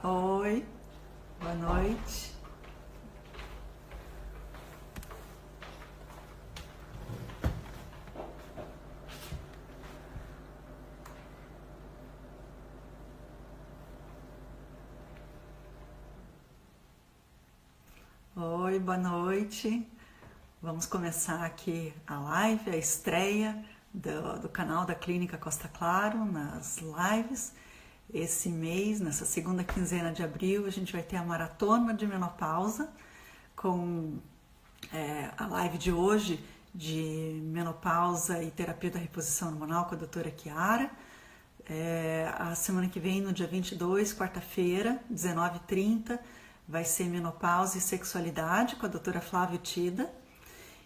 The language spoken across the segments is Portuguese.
Oi, boa noite. Oi, boa noite. Vamos começar aqui a live, a estreia do canal da Clínica Costa Claro nas lives. Esse mês, nessa segunda quinzena de abril, a gente vai ter a maratona de menopausa com a live de hoje de menopausa e terapia da reposição hormonal com a doutora Chiara. A semana que vem, no dia 22, quarta-feira, 19h30, vai ser menopausa e sexualidade com a doutora Flávia Tida.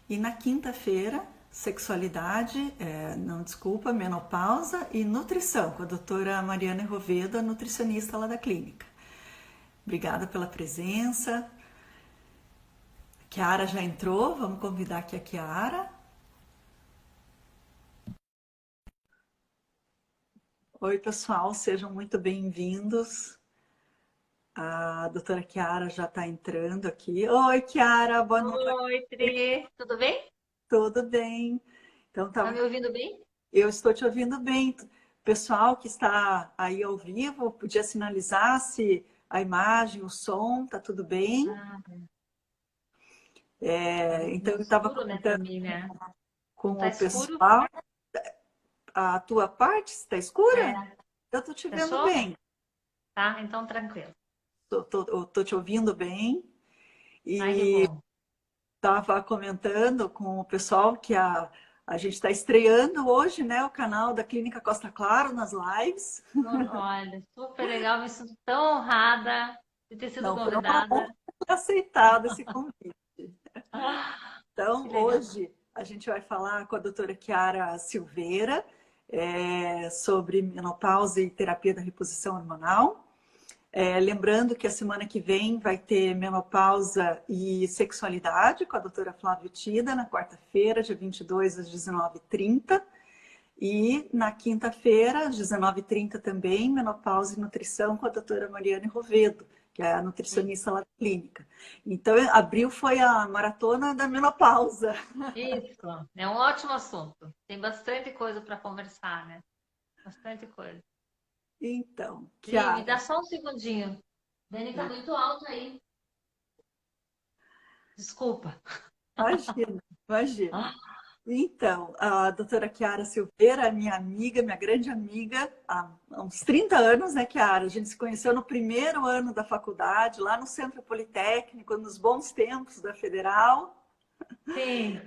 E na quinta-feira, sexualidade, não, desculpa, menopausa e nutrição com a doutora Mariana Roveda, nutricionista lá da clínica. Obrigada pela presença. Chiara já entrou, vamos convidar aqui a Chiara. Oi, pessoal, sejam muito bem-vindos. A doutora Chiara já está entrando aqui. Oi, Chiara, boa noite. Oi, Tri, tudo bem? Tudo bem? Então, Tá me ouvindo bem? eu estou te ouvindo bem. Pessoal que está aí ao vivo, podia sinalizar se a imagem, o som, tá tudo bem? Ah, tá Então, meio eu estava escuro, né, pra comentando mim, né? Não com tá o escuro? pessoal. A tua parte está escura? É, Eu estou te vendo fechou? bem. Tá, então tranquilo. Estou te ouvindo bem. Ai, que E bom. estava comentando com o pessoal que a gente está estreando hoje, né, o canal da Clínica Costa Claro nas lives. Olha, super legal, me sinto tão honrada de ter sido Não foi uma convidada. honra ter aceitado esse convite. Ah, Então, que legal. hoje a gente vai falar com a doutora Chiara Silveira sobre menopausa e terapia da reposição hormonal. Lembrando que a semana que vem vai ter menopausa e sexualidade com a doutora Flávia Tida, na quarta-feira, dia 22 às 19h30. E na quinta-feira, às 19h30 também, menopausa e nutrição com a doutora Mariane Rovedo, que é a nutricionista lá da clínica. Então, abril foi a maratona da menopausa. Isso, é um ótimo assunto. Tem bastante coisa para conversar, né? Bastante coisa. Então, Pri, me dá Chiara, só um segundinho. Dani, tá muito alto aí. Desculpa. imagina, imagina. Ah, Então, a doutora Chiara Silveira é minha amiga, minha grande amiga, há uns 30 anos, né, Chiara? A gente se conheceu no primeiro ano da faculdade, lá no Centro Politécnico, nos bons tempos da Federal. sim.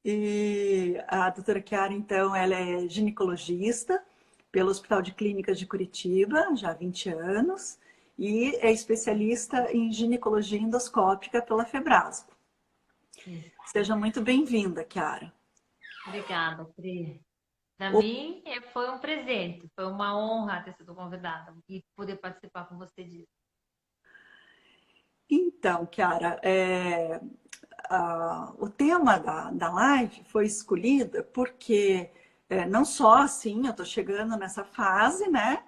E a doutora Chiara, então, ela é ginecologista pelo Hospital de Clínicas de Curitiba, já há 20 anos, e é especialista em ginecologia endoscópica pela Febrasco. Isso. Seja muito bem-vinda, Chiara. Obrigada, Pri. Para O- mim, foi um presente, foi uma honra ter sido convidada e poder participar com você disso. Então, Chiara, o tema da live foi escolhido porque não só assim, eu estou chegando nessa fase, né?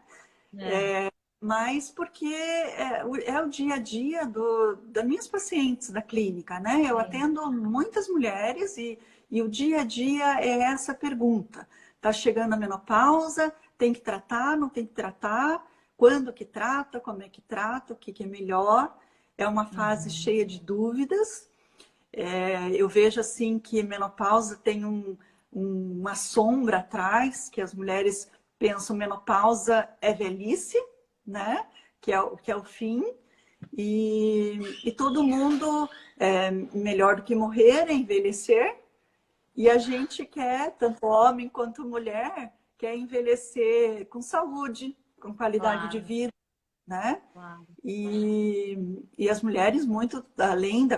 É, Mas porque é o dia a dia das minhas pacientes da clínica, né? Eu sim. atendo muitas mulheres e o dia a dia é essa pergunta. Tá chegando a menopausa, tem que tratar, não tem que tratar? Quando que trata? Como é que trata? O que que é melhor? É uma fase Uhum. cheia de dúvidas. Eu vejo assim que menopausa tem uma sombra atrás, que as mulheres pensam menopausa é velhice, né? Que é o fim. E todo mundo melhor do que morrer é envelhecer. E a gente quer, tanto homem quanto mulher, quer envelhecer com saúde, com qualidade de Claro, vida, né? claro. E as mulheres, muito além da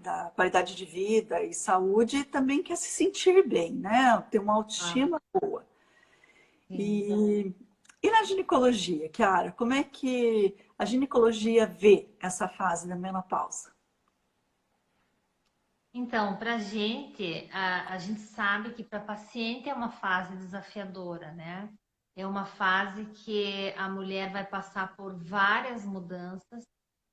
da qualidade de vida e saúde, também quer se sentir bem, né? Ter uma Ah, autoestima boa. sim. E, e na ginecologia, Chiara, como é que a ginecologia vê essa fase da menopausa? Então, para a gente sabe que para paciente é uma fase desafiadora, né? É uma fase que a mulher vai passar por várias mudanças.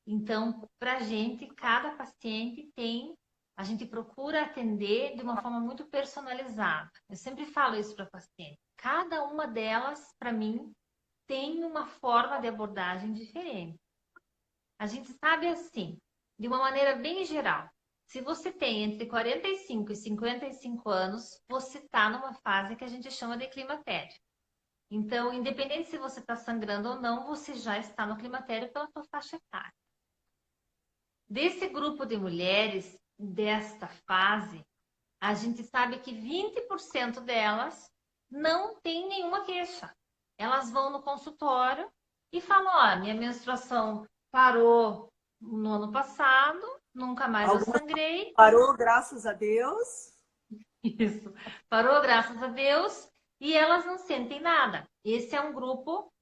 Então, para a gente, cada paciente tem, a gente procura atender de uma forma muito personalizada. Eu sempre falo isso para paciente. Cada uma delas, para mim, tem uma forma de abordagem diferente. A gente sabe assim, de uma maneira bem geral. Se você tem entre 45 e 55 anos, você está numa fase que a gente chama de climatério. Então, independente se você está sangrando ou não, você já está no climatério pela sua faixa etária. Desse grupo de mulheres, desta fase, a gente sabe que 20% delas não tem nenhuma queixa. Elas vão no consultório e falam: ó, minha menstruação parou no ano passado, nunca mais eu Algumas sangrei. parou, graças a Deus. Isso. Parou, graças a Deus, e elas não sentem nada. Esse é um grupo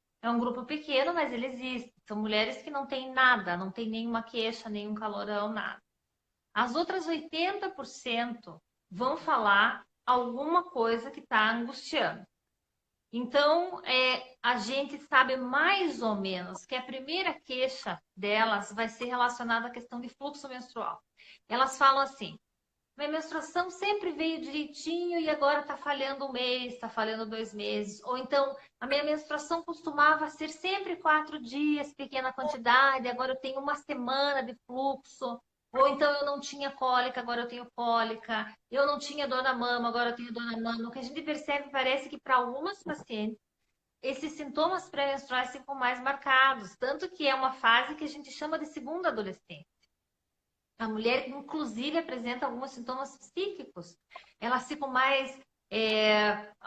pequeno, mas ele existe. São mulheres que não têm nada, não tem nenhuma queixa, nenhum calorão, nada. As outras 80% vão falar alguma coisa que está angustiando. Então, a gente sabe mais ou menos que a primeira queixa delas vai ser relacionada à questão de fluxo menstrual. Elas falam assim: minha menstruação sempre veio direitinho e agora está falhando um mês, está falhando 2 meses. Ou então, a minha menstruação costumava ser sempre 4 dias, pequena quantidade, agora eu tenho uma semana de fluxo. Ou então eu não tinha cólica, agora eu tenho cólica. Eu não tinha dor na mama, agora eu tenho dor na mama. O que a gente percebe parece que para algumas pacientes, esses sintomas pré-menstruais ficam mais marcados. Tanto que é uma fase que a gente chama de segunda adolescência. A mulher, inclusive, apresenta alguns sintomas psíquicos. Elas ficam mais,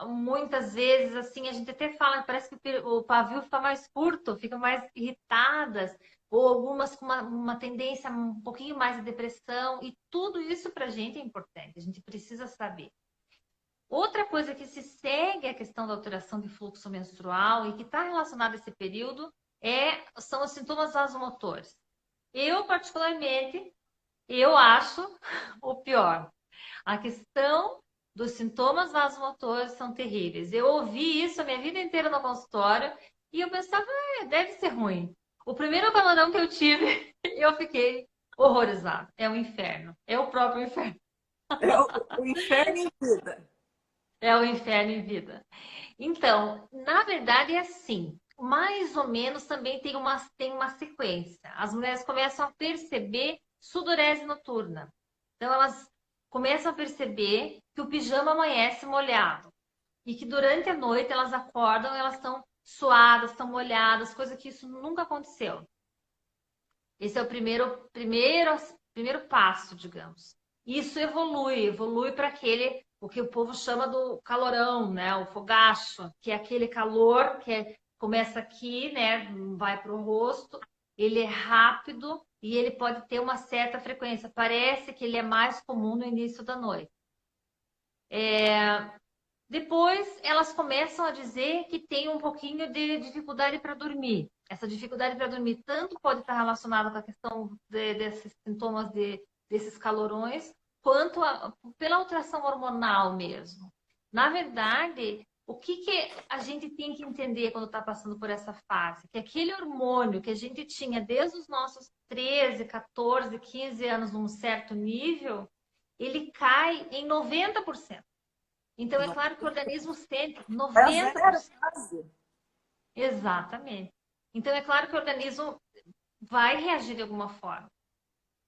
muitas vezes, assim, a gente até fala, parece que o pavio fica mais curto, ficam mais irritadas, ou algumas com uma tendência um pouquinho mais de depressão, e tudo isso para a gente é importante, a gente precisa saber. Outra coisa que se segue a questão da alteração de fluxo menstrual e que está relacionada a esse período são os sintomas vasomotores. Eu, particularmente, eu acho o pior. A questão dos sintomas vasomotores são terríveis. Eu ouvi isso a minha vida inteira no consultório e eu pensava, deve ser ruim. O primeiro calorão que eu tive, eu fiquei horrorizada. É o inferno. É o próprio inferno. É o inferno em vida. É o inferno em vida. Então, na verdade é assim. Mais ou menos também tem uma sequência. As mulheres começam a perceber sudorese noturna. Então, elas começam a perceber que o pijama amanhece molhado. E que durante a noite elas acordam e elas estão suadas, estão molhadas, coisa que isso nunca aconteceu. Esse é o primeiro passo, digamos. Isso evolui para o que o povo chama do calorão, né? O fogacho, que é aquele calor começa aqui, né? Vai para o rosto, ele é rápido e ele pode ter uma certa frequência. Parece que ele é mais comum no início da noite. Depois elas começam a dizer que tem um pouquinho de dificuldade para dormir. Essa dificuldade para dormir tanto pode estar relacionada com a questão desses sintomas desses calorões, quanto pela alteração hormonal mesmo. Na verdade, o que a gente tem que entender quando está passando por essa fase? Que aquele hormônio que a gente tinha desde os nossos 13, 14, 15 anos num certo nível, ele cai em 90%. Então, é claro que o organismo sente É a zero 90%. quase. Exatamente. Então, é claro que o organismo vai reagir de alguma forma.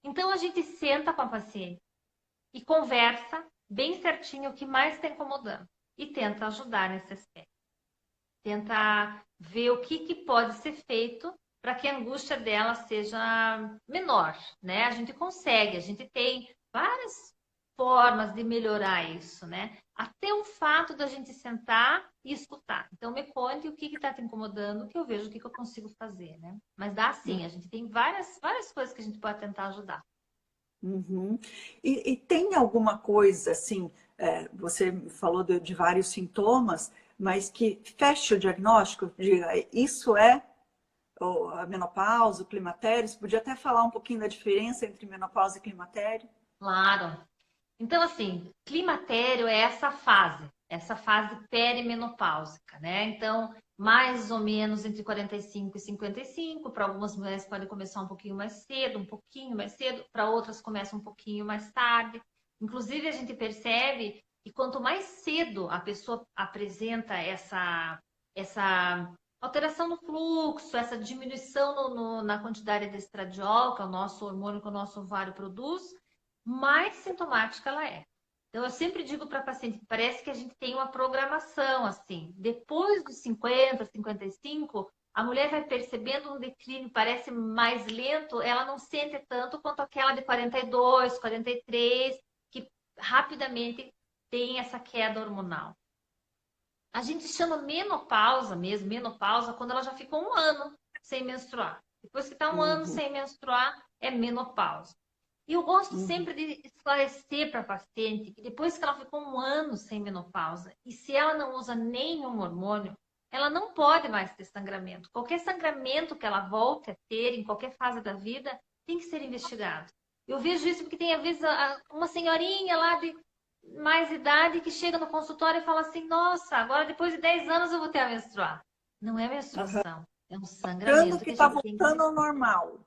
Então, a gente senta com a paciente e conversa bem certinho o que mais está incomodando e tenta ajudar nesse aspecto. Tenta ver o que pode ser feito para que a angústia dela seja menor, né? A gente consegue, a gente tem várias formas de melhorar isso, né? Até o fato da gente sentar e escutar. Então, me conte o que está te incomodando, que eu vejo o que eu consigo fazer, né? Mas dá sim, a gente tem várias coisas que a gente pode tentar ajudar. Uhum. E tem alguma coisa, assim, você falou de vários sintomas, mas que feche o diagnóstico, diga, isso é a menopausa, o climatério? Você podia até falar um pouquinho da diferença entre menopausa e climatério? Claro. Então, assim, climatério é essa fase. essa fase perimenopáusica, né? Então, mais ou menos entre 45 e 55, para algumas mulheres pode começar um pouquinho mais cedo, para outras começa um pouquinho mais tarde. Inclusive, a gente percebe que quanto mais cedo a pessoa apresenta essa alteração no fluxo, essa diminuição na quantidade de estradiol, que é o nosso hormônio que o nosso ovário produz, mais sintomática ela é. Então, eu sempre digo para a paciente, parece que a gente tem uma programação, assim. Depois dos 50, 55, a mulher vai percebendo um declínio, parece mais lento, ela não sente tanto quanto aquela de 42, 43, que rapidamente tem essa queda hormonal. A gente chama menopausa mesmo, menopausa, quando ela já ficou um ano sem menstruar. Depois que está um ano Uhum, sem menstruar, é menopausa. E eu gosto uhum. sempre de esclarecer para a paciente que depois que ela ficou um ano sem menopausa, e se ela não usa nenhum hormônio, ela não pode mais ter sangramento. Qualquer sangramento que ela volte a ter em qualquer fase da vida tem que ser investigado. Eu vejo isso porque tem, às vezes, uma senhorinha lá de mais idade que chega no consultório e fala assim: Nossa, agora depois de 10 anos eu vou ter a menstruar. Não é Aham. menstruação, é um Achando sangramento que que a está gente tem que voltando ver. ao normal.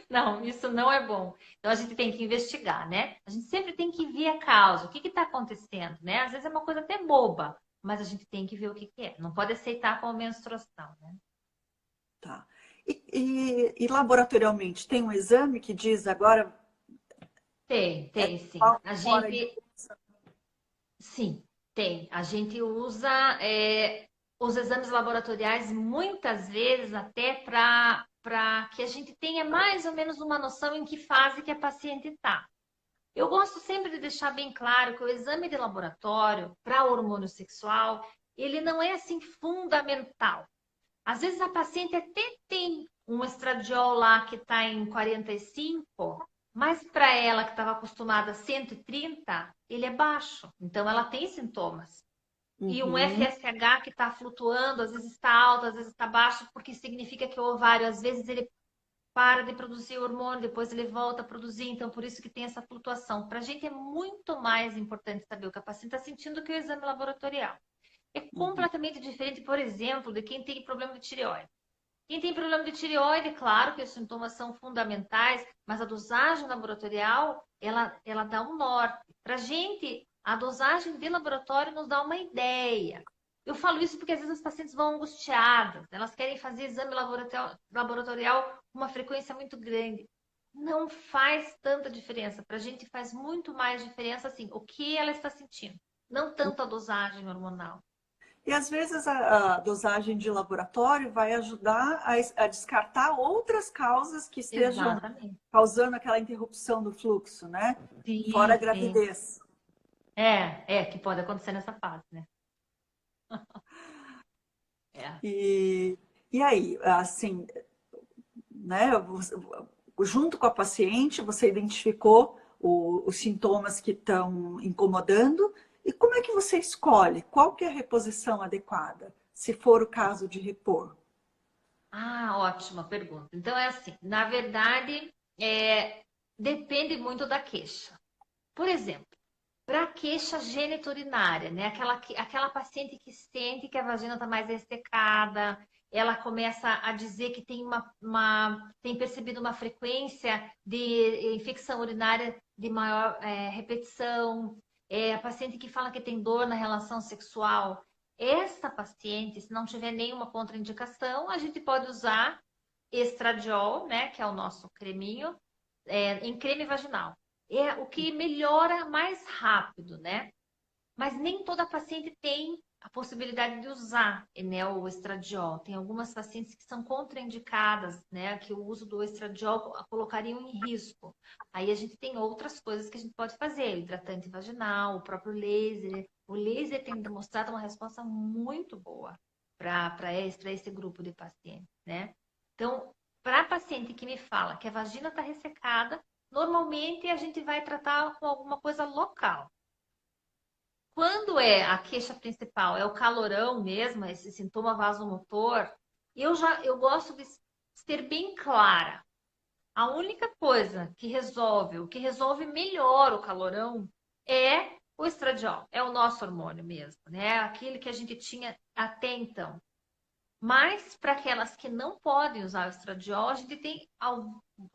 Não, isso não é bom. Então a gente tem que investigar, né? A gente sempre tem que ver a causa, o que está acontecendo, né? Às vezes é uma coisa até boba, mas a gente tem que ver o que é. Não pode aceitar como menstruação, né? Tá. E laboratorialmente, tem um exame que diz agora é Tem, sim. normal, A fora de. gente, sim, tem. A gente usa os exames laboratoriais muitas vezes até para que a gente tenha mais ou menos uma noção em que fase que a paciente está. Eu gosto sempre de deixar bem claro que o exame de laboratório para hormônio sexual, ele não é assim fundamental. Às vezes a paciente até tem um estradiol lá que está em 45, mas para ela que estava acostumada a 130, ele é baixo. Então ela tem sintomas. E um Uhum. FSH que está flutuando, às vezes está alto, às vezes está baixo, porque significa que o ovário, às vezes, ele para de produzir hormônio, depois ele volta a produzir, então por isso que tem essa flutuação. Para a gente é muito mais importante saber o que a paciente está sentindo que o exame laboratorial. É Uhum. completamente diferente, por exemplo, de quem tem problema de tireoide. Quem tem problema de tireoide, claro que os sintomas são fundamentais, mas a dosagem laboratorial, ela dá um norte. Para a gente, a dosagem de laboratório nos dá uma ideia. Eu falo isso porque às vezes as pacientes vão angustiadas, elas querem fazer exame laboratorial com uma frequência muito grande. Não faz tanta diferença. Para a gente faz muito mais diferença assim, o que ela está sentindo, não tanto a dosagem hormonal. E às vezes a dosagem de laboratório vai ajudar a descartar outras causas que estejam Exatamente. causando aquela interrupção do fluxo, né? Fora a Sim, sim. gravidez. Que pode acontecer nessa fase, né? É. E, e aí, assim, né? Junto com a paciente, você identificou os sintomas que estão incomodando e como é que você escolhe qual que é a reposição adequada, se for o caso de repor? Ah, ótima pergunta. Então é assim, na verdade, depende muito da queixa. Por exemplo, para queixa geniturinária, né? Aquela paciente que sente que a vagina está mais ressecada, ela começa a dizer que tem percebido uma frequência de infecção urinária de maior repetição, a paciente que fala que tem dor na relação sexual. Essa paciente, se não tiver nenhuma contraindicação, a gente pode usar estradiol, né? Que é o nosso creminho, em creme vaginal. É o que melhora mais rápido, né? Mas nem toda paciente tem a possibilidade de usar, né, o estradiol. Tem algumas pacientes que são contraindicadas, né, que o uso do estradiol a colocariam em risco. Aí a gente tem outras coisas que a gente pode fazer, o hidratante vaginal, o próprio laser. O laser tem demonstrado uma resposta muito boa para esse grupo de pacientes, né? Então, para a paciente que me fala que a vagina está ressecada, normalmente a gente vai tratar com alguma coisa local. Quando é a queixa principal, é o calorão mesmo, esse sintoma vasomotor, eu gosto de ser bem clara. A única coisa que resolve, o que resolve melhor o calorão é O estradiol é o nosso hormônio mesmo, né? Aquele que a gente tinha até então. Mas para aquelas que não podem usar o estradiol, a gente tem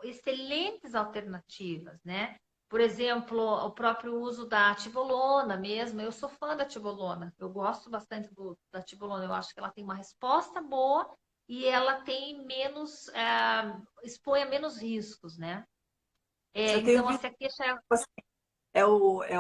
excelentes alternativas, né? Por exemplo, o próprio uso da tibolona mesmo. Eu sou fã da tibolona. Eu gosto bastante da tibolona. Eu acho que ela tem uma resposta boa e ela tem menos, expõe a menos riscos, né? Eu tenho Então, visto assim, a queixa é assim, é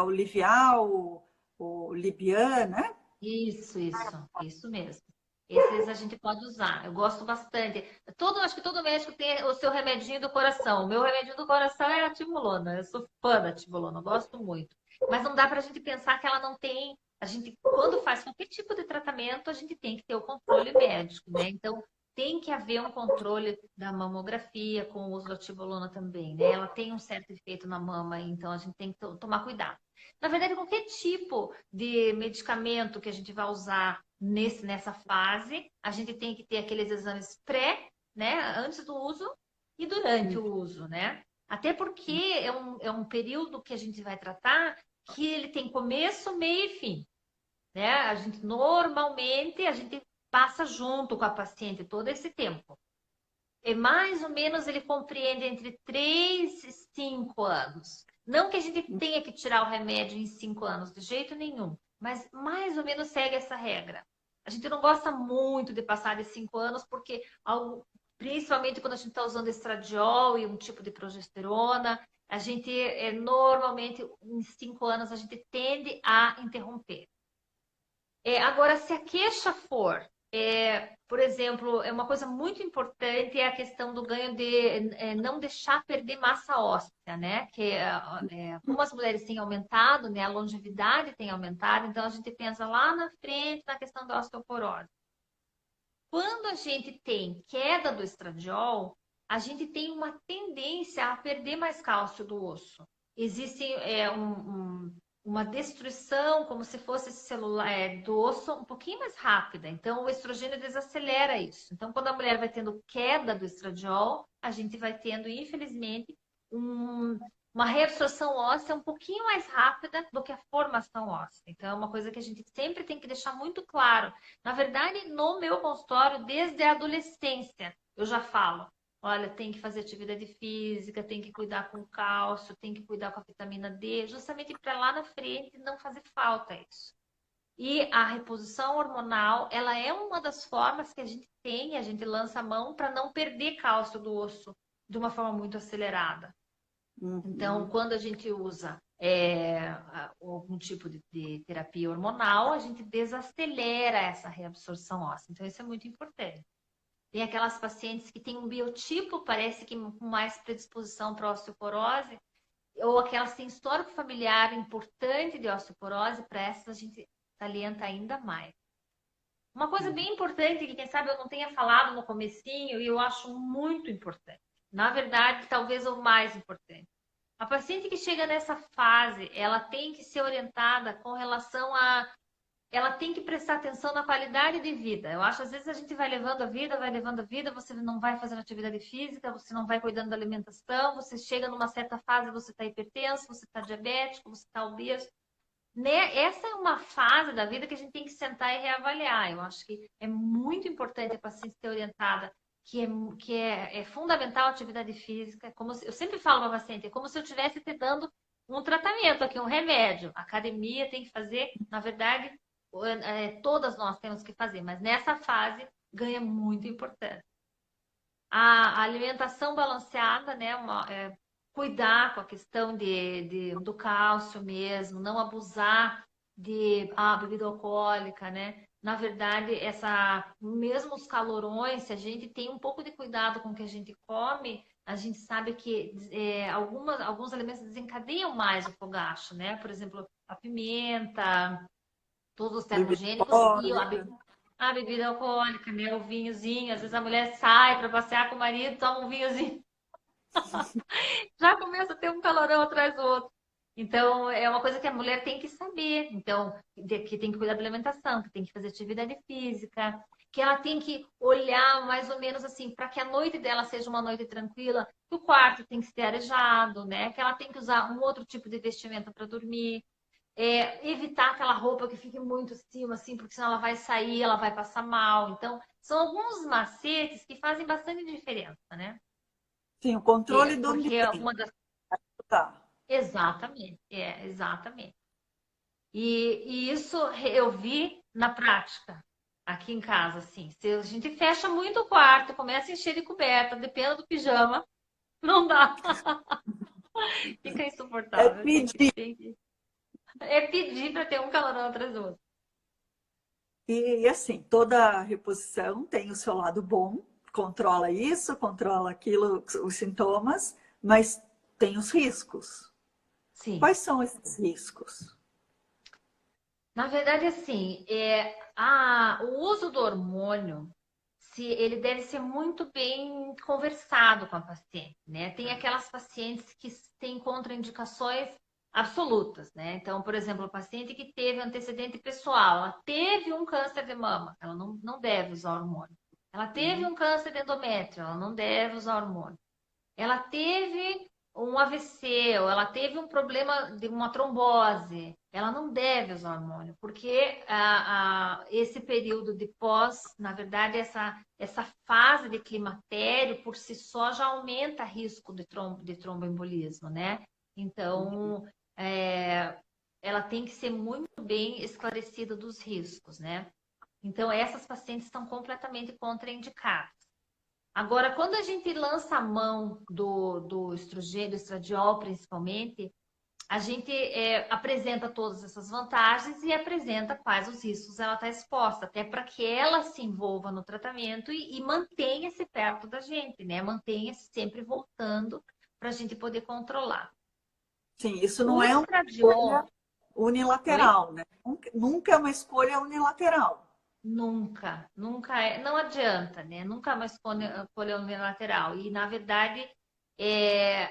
o Livial, o Libian, né? isso mesmo. Esses a gente pode usar. Eu gosto bastante. Acho que todo médico tem o seu remedinho do coração. O meu remedinho do coração é a timolona. Eu sou fã da timolona, eu gosto muito. Mas não dá para a gente pensar que ela não tem. A gente, quando faz qualquer tipo de tratamento, a gente tem que ter o controle médico, né? Então, tem que haver um controle da mamografia com o uso da tibolona também, né? Ela tem um certo efeito na mama, então a gente tem que tomar cuidado. Na verdade, qualquer tipo de medicamento que a gente vai usar nessa fase, a gente tem que ter aqueles exames pré, né, antes do uso e durante o uso, né? Até porque é um período que a gente vai tratar que ele tem começo, meio e fim, né? A gente passa junto com a paciente todo esse tempo. E mais ou menos ele compreende entre 3 e 5 anos. Não que a gente tenha que tirar o remédio em 5 anos, de jeito nenhum, mas mais ou menos segue essa regra. A gente não gosta muito de passar de 5 anos, porque, principalmente quando a gente está usando estradiol e um tipo de progesterona, a gente normalmente em 5 anos a gente tende a interromper. Agora, se a queixa for, por exemplo, é uma coisa muito importante é a questão do ganho de não deixar perder massa óssea, né? Que como as mulheres têm aumentado, né? A longevidade tem aumentado, então a gente pensa lá na frente na questão da osteoporose. Quando a gente tem queda do estradiol, a gente tem uma tendência a perder mais cálcio do osso. Existe uma destruição, como se fosse celular, do osso um pouquinho mais rápida. Então, o estrogênio desacelera isso. Então, quando a mulher vai tendo queda do estradiol, a gente vai tendo, infelizmente, uma reabsorção óssea um pouquinho mais rápida do que a formação óssea. Então, é uma coisa que a gente sempre tem que deixar muito claro. Na verdade, no meu consultório, desde a adolescência, eu já falo. Olha, tem que fazer atividade física, tem que cuidar com o cálcio, tem que cuidar com a vitamina D, justamente para lá na frente não fazer falta isso. E a reposição hormonal, ela é uma das formas que a gente tem, a gente lança a mão para não perder cálcio do osso de uma forma muito acelerada. Então, quando a gente usa algum tipo de terapia hormonal, a gente desacelera essa reabsorção óssea. Então, isso é muito importante. Tem aquelas pacientes que têm um biotipo, parece que com mais predisposição para osteoporose, ou aquelas que têm histórico familiar importante de osteoporose, para essas a gente salienta ainda mais. Uma coisa bem importante, que quem sabe eu não tenha falado no comecinho, e eu acho muito importante. Na verdade, talvez o mais importante. A paciente que chega nessa fase, ela tem que ser orientada com relação a. Ela tem que prestar atenção na qualidade de vida. Eu acho, às vezes, a gente vai levando a vida, você não vai fazendo atividade física, você não vai cuidando da alimentação, você chega numa certa fase, você está hipertenso, você está diabético, você está obeso. Né? Essa é uma fase da vida que a gente tem que sentar e reavaliar. Eu acho que é muito importante a paciente ser orientada que é fundamental a atividade física. Eu sempre falo para a paciente, é como se eu estivesse te dando um tratamento aqui, um remédio. A academia tem que fazer, na verdade, todas nós temos que fazer, mas nessa fase ganha muito importância. A alimentação balanceada, né? Cuidar com a questão do cálcio mesmo, não abusar de bebida alcoólica, né? Na verdade, mesmo os calorões, se a gente tem um pouco de cuidado com o que a gente come, a gente sabe que alguns alimentos desencadeiam mais o fogacho, né? Por exemplo, a pimenta, todos os Bebida termogênicos e alcoólica. a bebida alcoólica, né? O vinhozinho. Às vezes a mulher sai para passear com o marido, toma um vinhozinho, já começa a ter um calorão atrás do outro. Então, é uma coisa que a mulher tem que saber. Então, que tem que cuidar da alimentação, que tem que fazer atividade física, que ela tem que olhar mais ou menos assim, para que a noite dela seja uma noite tranquila, que o quarto tem que ser arejado, né? Que ela tem que usar um outro tipo de vestimenta para dormir. evitar aquela roupa que fique muito acima, assim, porque senão ela vai sair, ela vai passar mal. Então, são alguns macetes que fazem bastante diferença, né? Sim, o controle do Porque é ambiente, uma das... tá? Exatamente, exatamente. E isso eu vi na prática, aqui em casa, assim. Se a gente fecha muito o quarto, começa a encher de coberta, depende do pijama, não dá. Fica É insuportável. pedir. É pedir para ter um calorão atrás do outro. E assim, toda reposição tem o seu lado bom, controla isso, controla aquilo, os sintomas, mas tem os riscos. Sim. Quais são esses riscos? Na verdade, assim, o uso do hormônio, se ele deve ser muito bem conversado com a paciente, né? Tem aquelas pacientes que têm contraindicações absolutas, né? Então, por exemplo, a paciente que teve antecedente pessoal, ela teve um câncer de mama, ela não deve usar hormônio. Ela teve Sim, um câncer de endométrio, ela não deve usar hormônio. Ela teve um AVC, ou ela teve um problema de uma trombose, ela não deve usar hormônio, porque esse período de pós, na verdade, essa fase de climatério por si só já aumenta risco de tromboembolismo, né? Então, ela tem que ser muito bem esclarecida dos riscos, né? Então, essas pacientes estão completamente contraindicadas. Agora, quando a gente lança a mão do estrogênio, do estradiol principalmente, a gente apresenta todas essas vantagens e apresenta quais os riscos ela está exposta, até para que ela se envolva no tratamento e mantenha-se perto da gente, né? Mantenha-se sempre voltando para a gente poder controlar. sim, isso O não é uma estradiol, escolha oi? unilateral, né? Nunca é uma escolha unilateral. Nunca, nunca não adianta, né? Nunca é uma escolha unilateral. E, na verdade, é,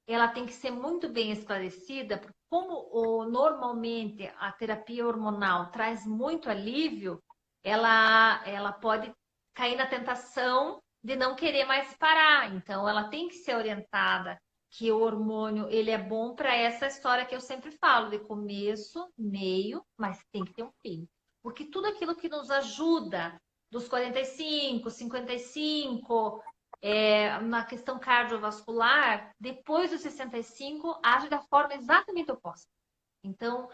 ela tem que ser muito bem esclarecida, porque como normalmente a terapia hormonal traz muito alívio, ela pode cair na tentação de não querer mais parar. Então, ela tem que ser orientada que o hormônio ele é bom para essa história que eu sempre falo, de começo, meio, mas tem que ter um fim. Porque tudo aquilo que nos ajuda dos 45, 55, na questão cardiovascular, depois dos 65, age da forma exatamente oposta. Então,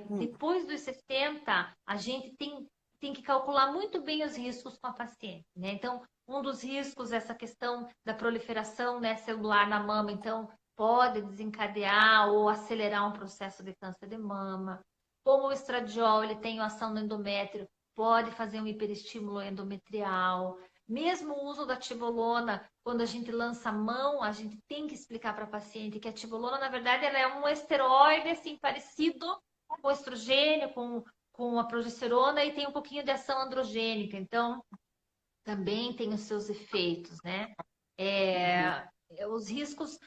Hum, depois dos 60, a gente tem que calcular muito bem os riscos com a paciente, né? Então, um dos riscos é essa questão da proliferação, né, celular na mama, então pode desencadear ou acelerar um processo de câncer de mama. Como o estradiol, ele tem ação no endométrio, pode fazer um hiperestímulo endometrial. Mesmo o uso da tibolona, quando a gente lança a mão, a gente tem que explicar para a paciente que a tibolona, na verdade, ela é um esteroide assim, parecido com o estrogênio, com a progesterona e tem um pouquinho de ação androgênica. Então, também tem os seus efeitos, né? uhum. Os riscos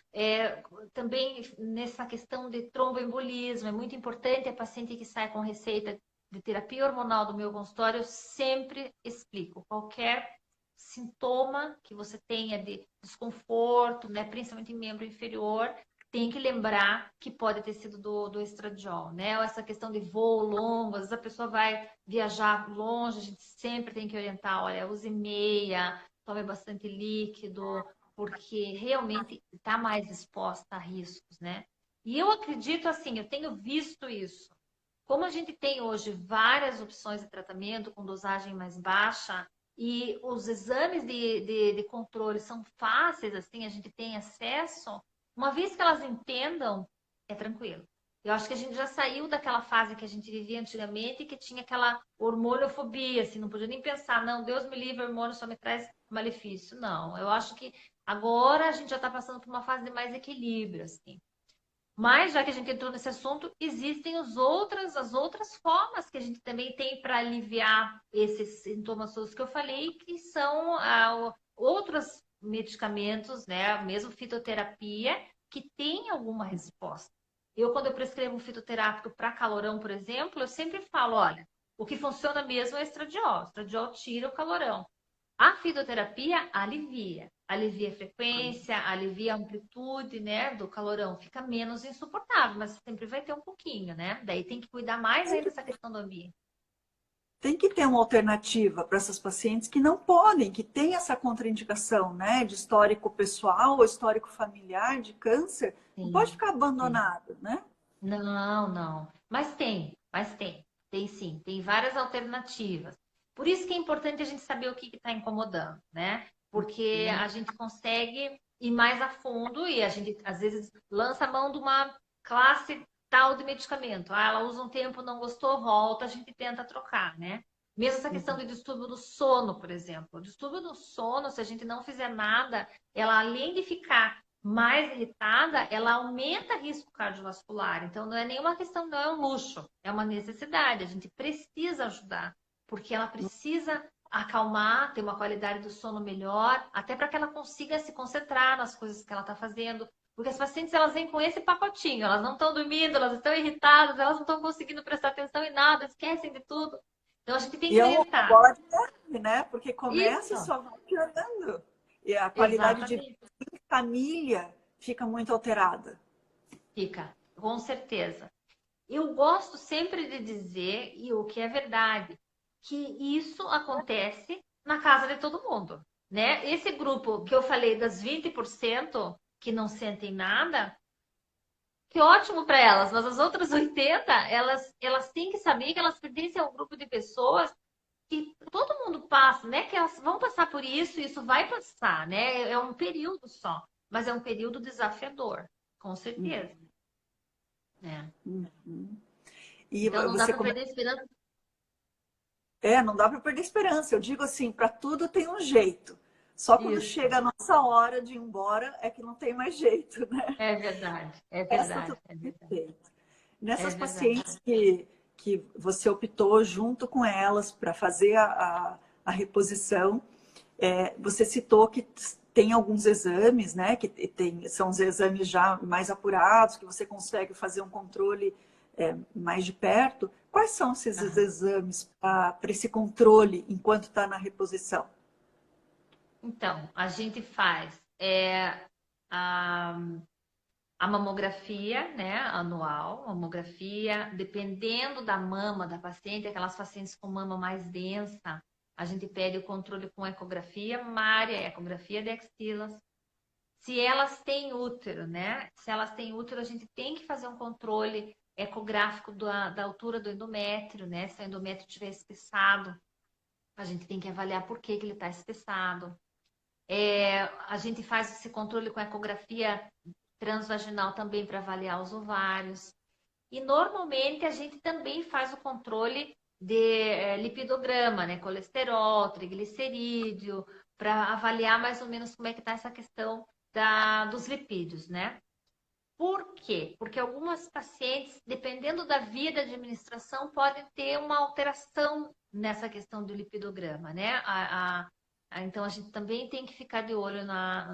também nessa questão de tromboembolismo, é muito importante a paciente que sai com receita de terapia hormonal do meu consultório, eu sempre explico qualquer sintoma que você tenha de desconforto, né, principalmente em membro inferior, tem que lembrar que pode ter sido do estradiol, né? Ou essa questão de voo longo, às vezes a pessoa vai viajar longe, a gente sempre tem que orientar, olha, use meia, tome bastante líquido, porque realmente está mais exposta a riscos, né? E eu acredito assim, eu tenho visto isso. Como a gente tem hoje várias opções de tratamento com dosagem mais baixa e os exames de controle são fáceis, assim, a gente tem acesso, uma vez que elas entendam, é tranquilo. Eu acho que a gente já saiu daquela fase que a gente vivia antigamente, que tinha aquela hormonofobia, assim, não podia nem pensar, não, Deus me livre, hormônio só me traz malefício. Não, eu acho que agora a gente já está passando por uma fase de mais equilíbrio, assim. Mas, já que a gente entrou nesse assunto, existem as outras formas que a gente também tem para aliviar esses sintomas todos que eu falei, que são outros medicamentos, né? Mesmo fitoterapia, que tem alguma resposta. Quando eu prescrevo um fitoterápico para calorão, por exemplo, eu sempre falo, olha, o que funciona mesmo é estradiol. O estradiol tira o calorão. A fitoterapia alivia. alivia a frequência, alivia a amplitude, né, do calorão, fica menos insuportável, mas sempre vai ter um pouquinho, né? Daí tem que cuidar mais ainda dessa questão do ambiente. Tem que ter uma alternativa para essas pacientes que não podem, que têm essa contraindicação, né, de histórico pessoal ou histórico familiar de câncer, não pode Sim, ficar sim. abandonado, né? Não, não. Mas tem, mas tem. Tem sim, tem várias alternativas. Por isso que é importante a gente saber o que está incomodando, né? Porque a gente consegue ir mais a fundo e a gente, às vezes, lança a mão de uma classe tal de medicamento. Ah, ela usa um tempo, não gostou, volta, a gente tenta trocar, né? Mesmo essa questão Uhum. do distúrbio do sono, por exemplo. O distúrbio do sono, se a gente não fizer nada, ela além de ficar mais irritada, ela aumenta risco cardiovascular. Então, não é nenhuma questão, não é um luxo, é uma necessidade. A gente precisa ajudar, porque ela precisa acalmar, ter uma qualidade do sono melhor, até para que ela consiga se concentrar nas coisas que ela está fazendo. Porque as pacientes, elas vêm com esse pacotinho, elas não estão dormindo, elas estão irritadas, elas não estão conseguindo prestar atenção em nada, esquecem de tudo. Então, a gente tem E que é uma orientar. bola de neve, né? Porque começa e Isso, só vai piorando. E a qualidade de vida exatamente. em família fica muito alterada. Fica, com certeza. Eu gosto sempre de dizer, e o que é verdade, que isso acontece na casa de todo mundo, né? Esse grupo que eu falei das 20% que não sentem nada, que ótimo para elas, mas as outras 80, elas têm que saber que elas pertencem a um grupo de pessoas que todo mundo passa, né? Que elas vão passar por isso, e isso vai passar, né? É um período só, mas é um período desafiador, com certeza, né? Uhum. E Então não dá você para come... perder a esperança. não dá para perder esperança. Eu digo assim, para tudo tem um jeito. Só quando Isso. chega a nossa hora de ir embora é que não tem mais jeito, né? É verdade, é Essa verdade, tudo é tem verdade, jeito. é Nessas verdade. pacientes que você optou junto com elas para fazer a reposição, você citou que tem alguns exames, né? Que tem, são os exames já mais apurados, que você consegue fazer um controle mais de perto. Quais são esses Aham. exames para esse controle enquanto está na reposição? Então, a gente faz a, a mamografia, né, anual, mamografia, dependendo da mama da paciente, aquelas pacientes com mama mais densa, a gente pede o controle com ecografia mamária, ecografia de axilas. Se elas têm útero, né? Se elas têm útero, a gente tem que fazer um controle ecográfico da altura do endométrio, né? Se o endométrio estiver espessado, a gente tem que avaliar por que ele está espessado. A gente faz esse controle com ecografia transvaginal também para avaliar os ovários. E normalmente a gente também faz o controle de lipidograma, né? Colesterol, triglicerídeo, para avaliar mais ou menos como é que está essa questão dos lipídios, né? Por quê? Porque algumas pacientes, dependendo da via da administração, podem ter uma alteração nessa questão do lipidograma, né? Então, a gente também tem que ficar de olho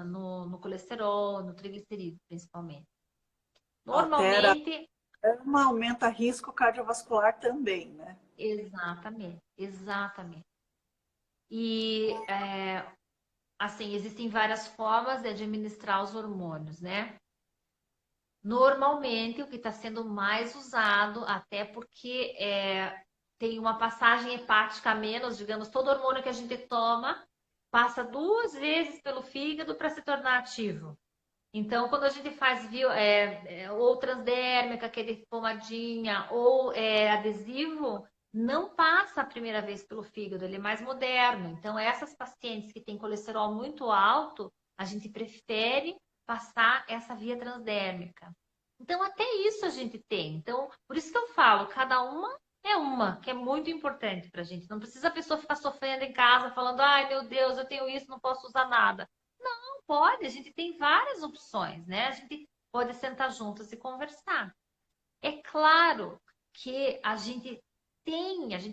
no colesterol, no triglicerídeo, principalmente. Altera, Normalmente, aumenta risco cardiovascular também, né? exatamente, exatamente. E, assim, existem várias formas de administrar os hormônios, né? Normalmente, o que está sendo mais usado, até porque tem uma passagem hepática a menos, digamos, todo hormônio que a gente toma passa 2 vezes pelo fígado para se tornar ativo. Então, quando a gente faz ou transdérmica, aquele pomadinha, ou adesivo, não passa a primeira vez pelo fígado, ele é mais moderno. Então, essas pacientes que têm colesterol muito alto, a gente prefere passar essa via transdérmica. Então, até isso a gente tem. Então, por isso que eu falo, cada uma, que é muito importante para a gente. Não precisa a pessoa ficar sofrendo em casa, falando, ai meu Deus, eu tenho isso, não posso usar nada. Pode, a gente tem várias opções, né? A gente pode sentar juntas e conversar. É claro que a gente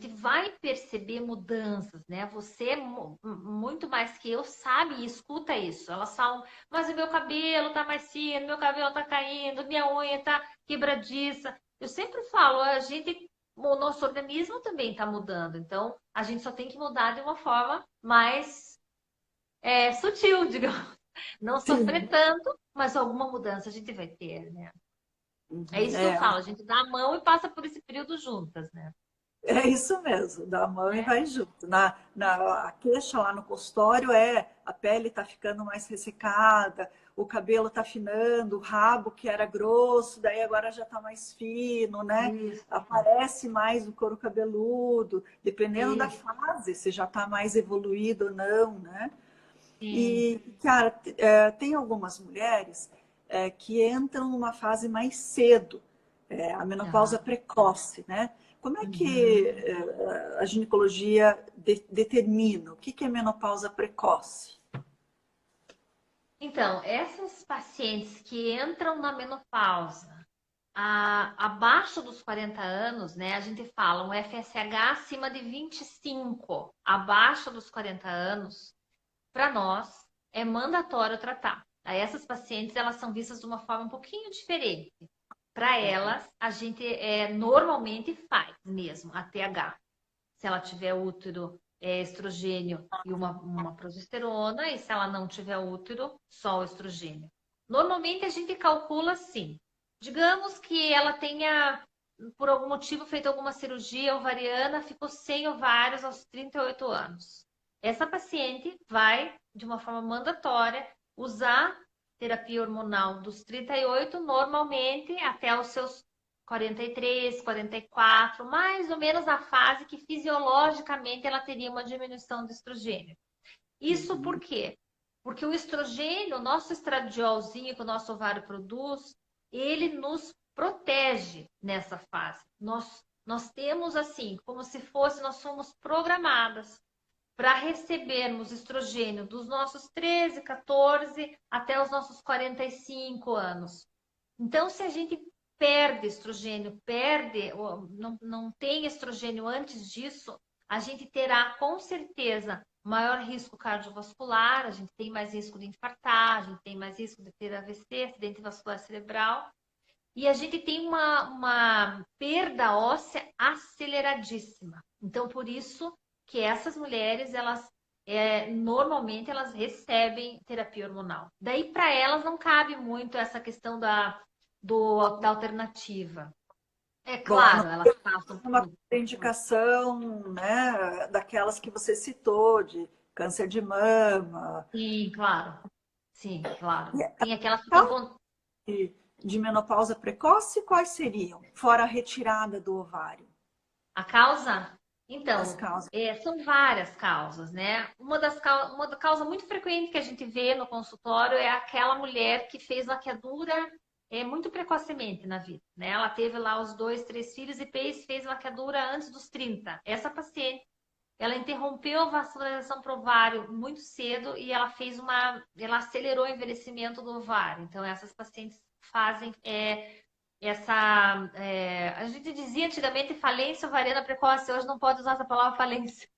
vai perceber mudanças, né? Você, muito mais que eu, sabe e escuta isso. Elas falam, mas o meu cabelo tá mais fino, meu cabelo tá caindo, minha unha tá quebradiça. Eu sempre falo, o nosso organismo também tá mudando, então a gente só tem que mudar de uma forma mais sutil, digamos. Não sofrer Sim. tanto, mas alguma mudança a gente vai ter, né? É Uhum. isso que eu falo, a gente dá a mão e passa por esse período juntas, né? É isso mesmo, dá a mão e É, vai junto. A queixa lá no consultório a pele está ficando mais ressecada, o cabelo está afinando, o rabo que era grosso, daí agora já está mais fino, né? isso, Aparece mais o couro cabeludo, dependendo da isso, fase, se já está mais evoluído ou não, né? sim. E, cara, tem algumas mulheres que entram numa fase mais cedo, a menopausa Aham. precoce, né? Como é que Uhum. a ginecologia determina o que é menopausa precoce? Então, essas pacientes que entram na menopausa abaixo dos 40 anos, né? A gente fala um FSH acima de 25, abaixo dos 40 anos, para nós é mandatório tratar. Aí essas pacientes, elas são vistas de uma forma um pouquinho diferente. Para elas, a gente normalmente faz mesmo a TH. Se ela tiver útero, estrogênio e uma progesterona, e se ela não tiver útero, só o estrogênio. Normalmente a gente calcula assim. Digamos que ela tenha, por algum motivo, feito alguma cirurgia ovariana, ficou sem ovários aos 38 anos. Essa paciente vai, de uma forma mandatória, usar terapia hormonal dos 38, normalmente até os seus 43, 44, mais ou menos na fase que fisiologicamente ela teria uma diminuição do estrogênio. Isso por Uhum. quê? Porque o estrogênio, o nosso estradiolzinho que o nosso ovário produz, ele nos protege nessa fase. Nós temos assim, como se fosse, nós somos programadas para recebermos estrogênio dos nossos 13, 14 até os nossos 45 anos. Então, se a gente perde estrogênio, não tem estrogênio antes disso, a gente terá com certeza maior risco cardiovascular, a gente tem mais risco de infartar, a gente tem mais risco de ter AVC, acidente vascular cerebral, e a gente tem uma perda óssea aceleradíssima. Então, por isso que essas mulheres, elas normalmente elas recebem terapia hormonal. Daí, para elas, não cabe muito essa questão da alternativa. É Bom, aí não claro, elas passam tem uma por. indicação, né, daquelas que você citou, de câncer de mama, Sim, claro. Sim, claro. e Tem aquelas que estão causas com de menopausa precoce, quais seriam? Fora a retirada do ovário, a causa. as Então, causas. são várias causas, né? Uma da causa muito frequente que a gente vê no consultório é aquela mulher que fez laqueadura muito precocemente na vida, né? Ela teve lá os dois, três filhos e fez laqueadura antes dos 30. Essa paciente, ela interrompeu a vascularização pro ovário muito cedo e ela acelerou o envelhecimento do ovário. Então, essas pacientes fazem a gente dizia antigamente falência ovariana precoce, hoje não pode usar essa palavra falência,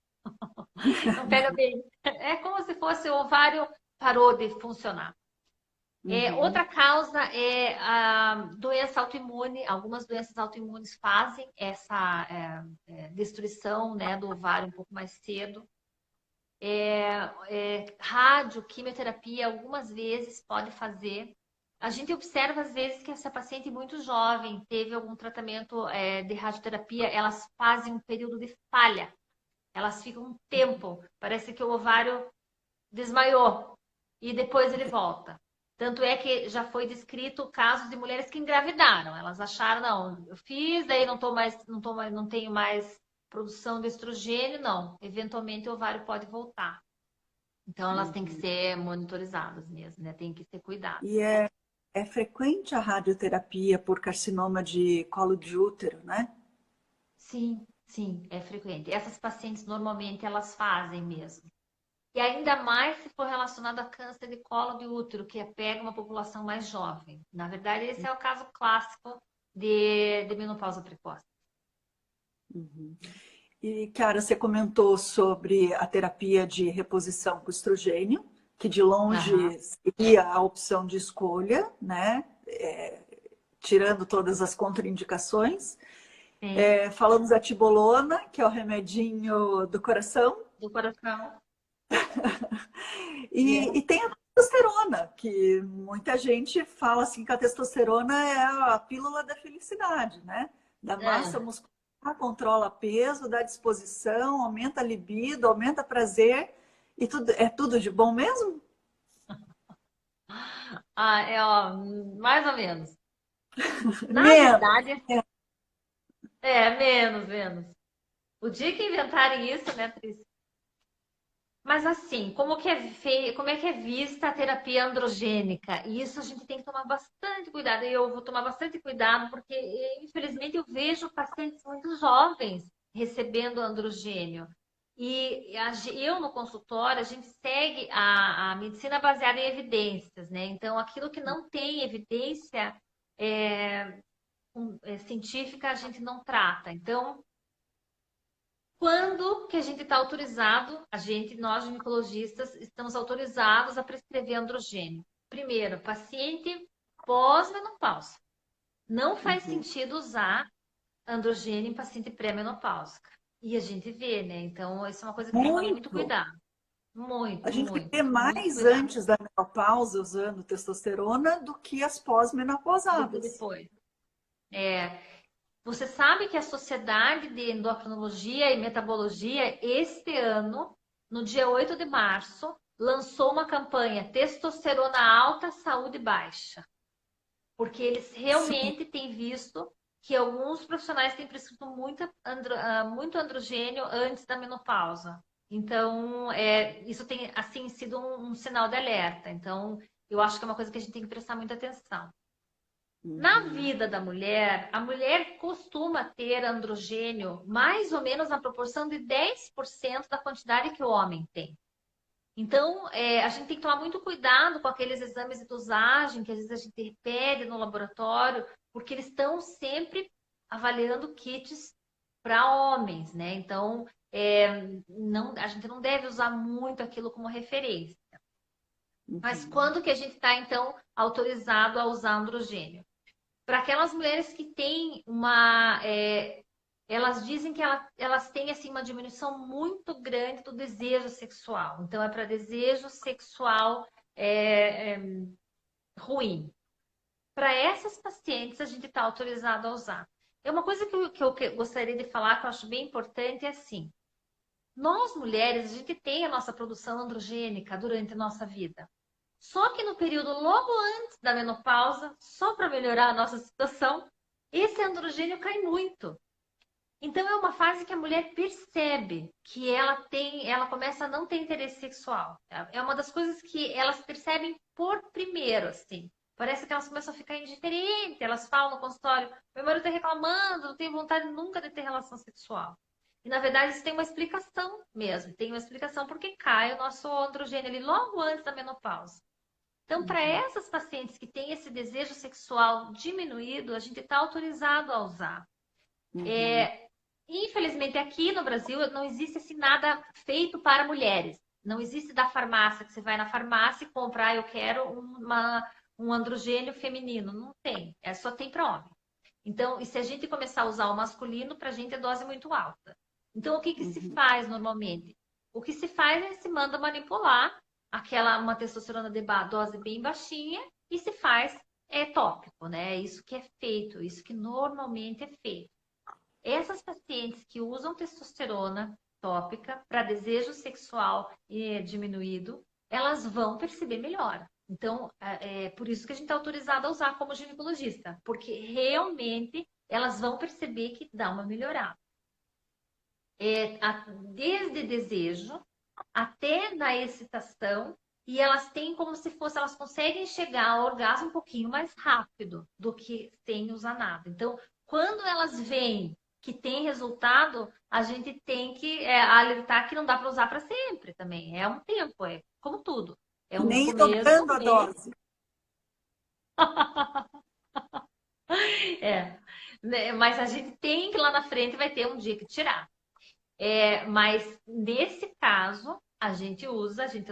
não pega bem. É como se fosse o ovário parou de funcionar. Uhum. Outra causa é a doença autoimune. Algumas doenças autoimunes fazem essa destruição, né, do ovário um pouco mais cedo. Rádio, quimioterapia, algumas vezes pode fazer. A gente observa às vezes que essa paciente muito jovem teve algum tratamento de radioterapia, elas fazem um período de falha. Elas ficam um tempo, parece que o ovário desmaiou e depois ele volta. Tanto é que já foi descrito casos de mulheres que engravidaram. Elas acharam, não, eu fiz, daí não tenho mais produção de estrogênio, não. Eventualmente o ovário pode voltar. Então elas têm que Uhum. ser monitorizadas mesmo, né? Tem que ser cuidado. E é frequente a radioterapia por carcinoma de colo de útero, né? Sim, sim, é frequente. Essas pacientes normalmente elas fazem mesmo. E ainda mais se for relacionado a câncer de colo de útero, que pega uma população mais jovem. Na verdade, esse é o caso clássico de menopausa precoce. Uhum. E, Cara, você comentou sobre a terapia de reposição com estrogênio, que de Aham, longe seria a opção de escolha, né? Tirando todas as contraindicações. sim, Falamos da tibolona, que é o remedinho do coração. do coração. E tem a testosterona, que muita gente fala assim que a testosterona é a pílula da felicidade, né? Da massa É. muscular, controla peso, dá disposição, aumenta a libido, aumenta prazer. E tudo, é tudo de bom mesmo? Ah, é, ó, mais ou menos. Na Menos. verdade, menos, menos. O dia que inventarem isso, né, Tris? Mas assim, como é que é vista a terapia androgênica? E isso a gente tem que tomar bastante cuidado. E eu vou tomar bastante cuidado porque, infelizmente, eu vejo pacientes muito jovens recebendo androgênio. Eu, no consultório, a gente segue a medicina baseada em evidências, né? Então, aquilo que não tem evidência é, científica, a gente não trata. Então, quando que a gente está autorizado, nós ginecologistas, estamos autorizados a prescrever androgênio? Primeiro, paciente pós-menopausa. Não faz Uhum. sentido usar androgênio em paciente pré-menopáusica. E a gente vê, né? Então, isso é uma coisa que tem que tomar muito Muito. cuidado. A Muito, gente muito, vê muito mais cuidado. antes da menopausa usando testosterona do que as Do que pós-menopausadas. depois. É, você sabe que a Sociedade de Endocrinologia e Metabologia, este ano, no dia 8 de março, lançou uma campanha Testosterona Alta, Saúde Baixa. Porque eles Sim, realmente têm visto que alguns profissionais têm prescrito muito androgênio antes da menopausa. Então, isso tem assim sido um sinal de alerta. Então, eu acho que é uma coisa que a gente tem que prestar muita atenção. Na uhum. vida da mulher, a mulher costuma ter androgênio mais ou menos na proporção de 10% da quantidade que o homem tem. Então, a gente tem que tomar muito cuidado com aqueles exames de dosagem que às vezes a gente pede no laboratório, porque eles estão sempre avaliando kits para homens, né? Então, a gente não deve usar muito aquilo como referência. Mas Uhum. quando que a gente está, então, autorizado a usar androgênio? Para aquelas mulheres que têm elas dizem que elas têm assim uma diminuição muito grande do desejo sexual. Então é para desejo sexual é, é, ruim. Para essas pacientes a gente está autorizado a usar. É uma coisa que eu gostaria de falar que eu acho bem importante é assim. Nós mulheres a gente tem a nossa produção androgênica durante a nossa vida. Só que no período logo antes da menopausa, só para melhorar a nossa situação, esse androgênio cai muito. Então é uma fase que a mulher percebe que ela começa a não ter interesse sexual. É uma das coisas que elas percebem por primeiro, assim. Parece que elas começam a ficar indiferentes, elas falam no consultório, meu marido está reclamando, não tenho vontade nunca de ter relação sexual. E na verdade isso tem uma explicação mesmo, tem uma explicação porque cai o nosso androgênio ali logo antes da menopausa. Então, para Uhum. essas pacientes que têm esse desejo sexual diminuído, a gente está autorizado a usar. Uhum. Infelizmente, aqui no Brasil não existe assim nada feito para mulheres. Não existe da farmácia, que você vai na farmácia e compra, eu quero um androgênio feminino. Não tem, só tem para homem. Então, e se a gente começar a usar o masculino, para a gente é dose muito alta. Então, o que que se Uhum. faz normalmente? O que se faz é se manda manipular uma testosterona de dose bem baixinha e se faz tópico, né? É isso que é feito, isso que normalmente é feito. Essas pacientes que usam testosterona tópica para desejo sexual diminuído, elas vão perceber melhor. Então, é por isso que a gente é autorizado a usar como ginecologista, porque realmente elas vão perceber que dá uma melhorada. Desde desejo até na excitação, e elas têm como se fosse, elas conseguem chegar ao orgasmo um pouquinho mais rápido do que sem usar nada. Então, quando elas veem que tem resultado, a gente tem que alertar que não dá para usar para sempre também. É um tempo, é como tudo. É E um nem ir começo, dobrando a meio. dose. É. Né, mas a gente tem que lá na frente vai ter um dia que tirar. Mas nesse caso, a gente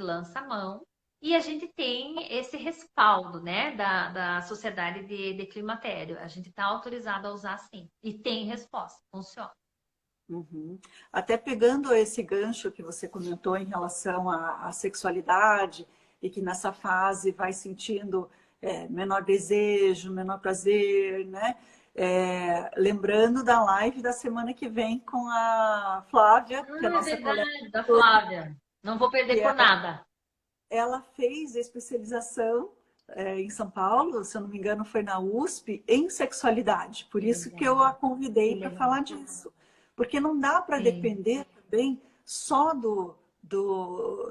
lança a mão e a gente tem esse respaldo, né, da Sociedade de Climatério. A gente está autorizado a usar sim. E tem resposta, funciona. Uhum. Até pegando esse gancho que você comentou em relação à sexualidade e que nessa fase vai sentindo menor desejo, menor prazer, né? Lembrando da live da semana que vem com a Flávia, que é a É nossa colega, verdade, da Flávia. Não vou perder que por nada. ela fez especialização em São Paulo, se eu não me engano, foi na USP, em sexualidade. Por isso que eu Legal, a que convidei para legal. falar disso. Porque não dá para Sim, depender também só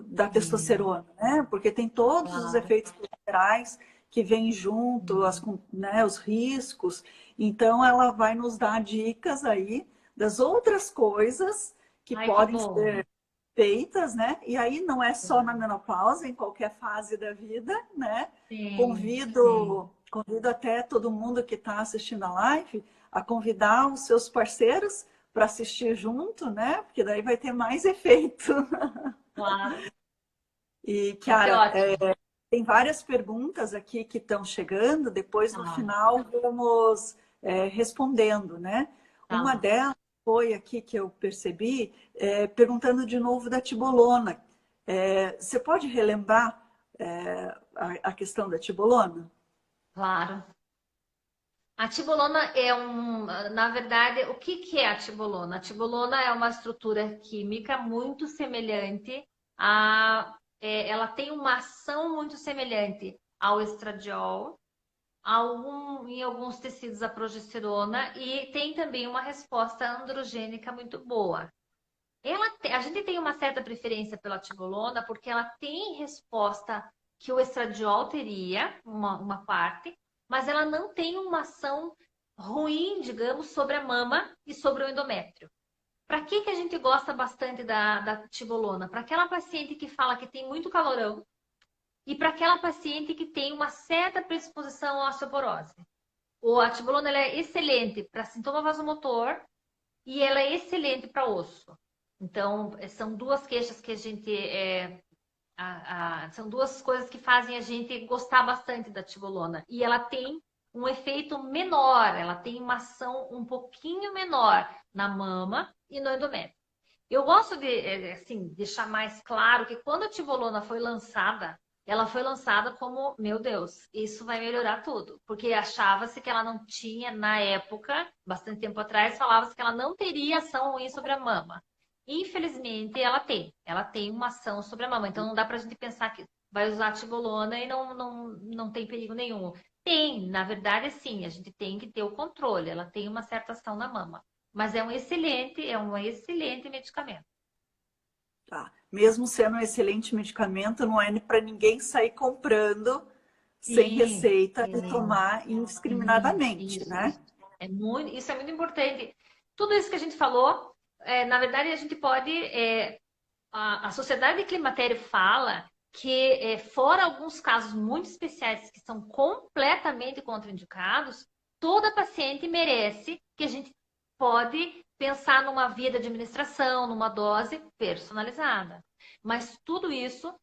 da sim, testosterona, né? Porque tem todos os claro. efeitos colaterais que vêm junto, Sim. né, os riscos. Então, ela vai nos dar dicas aí das outras coisas que Ai, que podem bom. ser feitas, né? E aí não é só na Claro. menopausa, em qualquer fase da vida, né? Sim, sim. Convido até todo mundo que está assistindo a live a convidar os seus parceiros para assistir junto, né? Porque daí vai ter mais efeito. Claro. E, Vai ser Chiara, ótimo. tem várias perguntas aqui que estão chegando, depois no Tá, final vamos respondendo, né? Uma tá. delas foi aqui que eu percebi, perguntando de novo da tibolona. Você pode relembrar a questão da tibolona? Claro. A tibolona é na verdade, o que que é a tibolona? A tibolona é uma estrutura química muito semelhante ela tem uma ação muito semelhante ao estradiol, em alguns tecidos a progesterona e tem também uma resposta androgênica muito boa. A gente tem uma certa preferência pela tibolona porque ela tem resposta que o estradiol teria, uma parte, mas ela não tem uma ação ruim, digamos, sobre a mama e sobre o endométrio. Para que a gente gosta bastante da tibolona? Para aquela paciente que fala que tem muito calorão e para aquela paciente que tem uma certa predisposição à osteoporose. A tibolona ela é excelente para sintoma vasomotor e ela é excelente para osso. Então, são duas queixas que a gente. São duas coisas que fazem a gente gostar bastante da tibolona. E ela tem um efeito menor, ela tem uma ação um pouquinho menor na mama e no endométrio. Eu gosto de, assim, deixar mais claro que quando a tibolona foi lançada, ela foi lançada como, meu Deus, isso vai melhorar tudo. Porque achava-se que ela não tinha, na época, bastante tempo atrás, falava-se que ela não teria ação ruim sobre a mama. Infelizmente, ela tem. Ela tem uma ação sobre a mama. Então, não dá pra gente pensar que vai usar a tibolona e não tem perigo nenhum. Tem, na verdade, sim, a gente tem que ter o controle. Ela tem uma certa ação na mama. Mas é um excelente medicamento. Tá. Mesmo sendo um excelente medicamento, não é para ninguém sair comprando sem Sim, receita e sim, tomar sim, indiscriminadamente, né? isso é muito importante. Tudo isso que a gente falou, na verdade, a gente pode. A Sociedade de Climatério fala que, fora alguns casos muito especiais que são completamente contraindicados, toda paciente merece que a gente pode pensar numa via de administração, numa dose personalizada. Mas tudo isso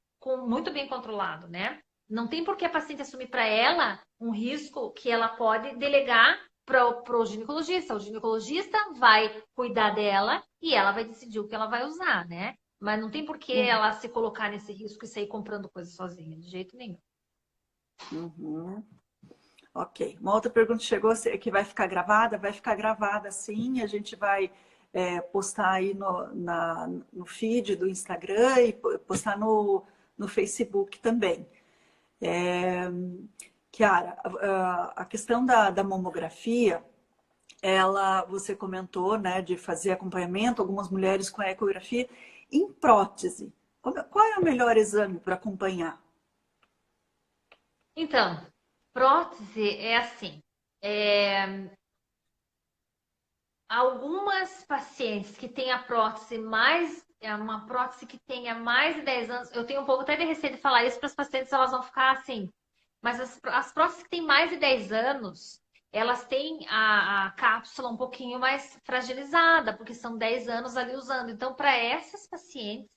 muito bem controlado, né? Não tem por que a paciente assumir para ela um risco que ela pode delegar para o ginecologista. O ginecologista vai cuidar dela e ela vai decidir o que ela vai usar, né? Mas não tem por que Uhum. ela se colocar nesse risco e sair comprando coisa sozinha, de jeito nenhum. Uhum. Ok. Uma outra pergunta chegou, que vai ficar gravada? Vai ficar gravada sim, a gente vai postar aí no feed do Instagram e postar no Facebook também. É, Kiara, a questão da mamografia, você comentou, né, de fazer acompanhamento, algumas mulheres com a ecografia em prótese. Qual é o melhor exame para acompanhar? Então, prótese é assim. é, Algumas pacientes que têm a prótese uma prótese que tenha mais de 10 anos, eu tenho um pouco até de receio de falar isso para as pacientes, elas vão ficar assim. Mas as próteses que têm mais de 10 anos, elas têm a cápsula um pouquinho mais fragilizada, porque são 10 anos ali usando. Então, para essas pacientes,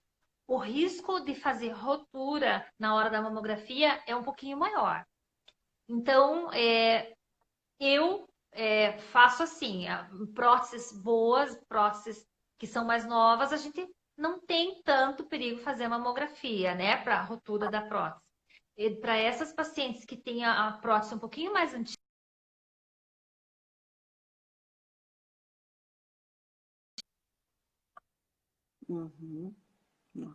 o risco de fazer rotura na hora da mamografia é um pouquinho maior. Então, eu faço assim, próteses boas, próteses que são mais novas, a gente não tem tanto perigo fazer mamografia, né, para a ruptura da prótese. E para essas pacientes que têm a prótese um pouquinho mais antiga, Uhum.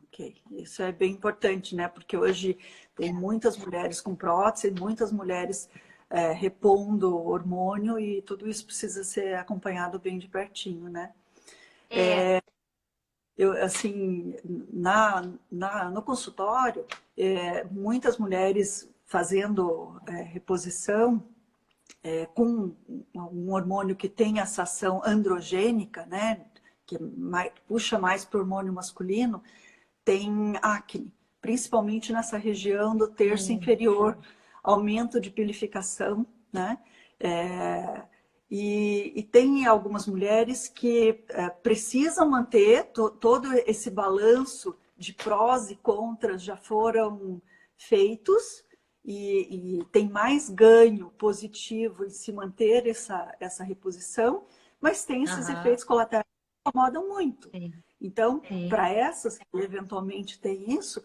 Ok, isso é bem importante, né? Porque hoje tem muitas mulheres com prótese, muitas mulheres repondo hormônio e tudo isso precisa ser acompanhado bem de pertinho, né? é, Eu, assim, no consultório, muitas mulheres fazendo reposição com um hormônio que tem essa ação androgênica, né? Que puxa mais para o hormônio masculino, tem acne, principalmente nessa região do terço inferior, aumento de pilificação, né? É, e tem algumas mulheres que precisam manter todo esse balanço de prós e contras já foram feitos e tem mais ganho positivo em se manter essa reposição, mas tem esses aham, efeitos colaterais que incomodam muito. sim, Então, sim, para essas que eventualmente têm isso,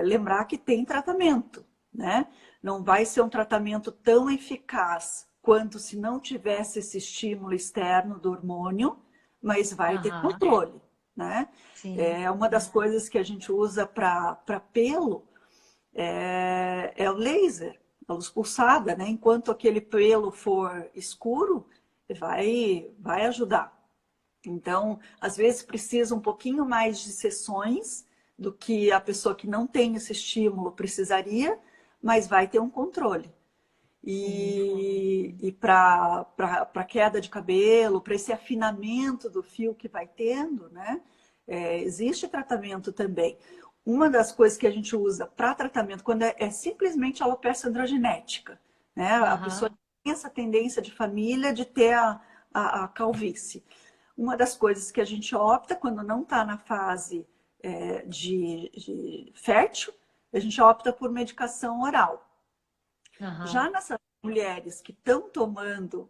lembrar que tem tratamento, né? Não vai ser um tratamento tão eficaz quanto se não tivesse esse estímulo externo do hormônio, mas vai ter aham, controle, né? sim, É uma das coisas que a gente usa para pelo é o laser, a luz pulsada, né? Enquanto aquele pelo for escuro, vai ajudar. Então, às vezes precisa um pouquinho mais de sessões do que a pessoa que não tem esse estímulo precisaria, mas vai ter um controle. sim, E para queda de cabelo, para esse afinamento do fio que vai tendo, né? Existe tratamento também. Uma das coisas que a gente usa para tratamento, quando é simplesmente alopecia androgenética, né? A pessoa aham, tem essa tendência de família de ter a calvície. Uma das coisas que a gente opta quando não está na fase de fértil, a gente opta por medicação oral. aham, Já nessas mulheres que estão tomando,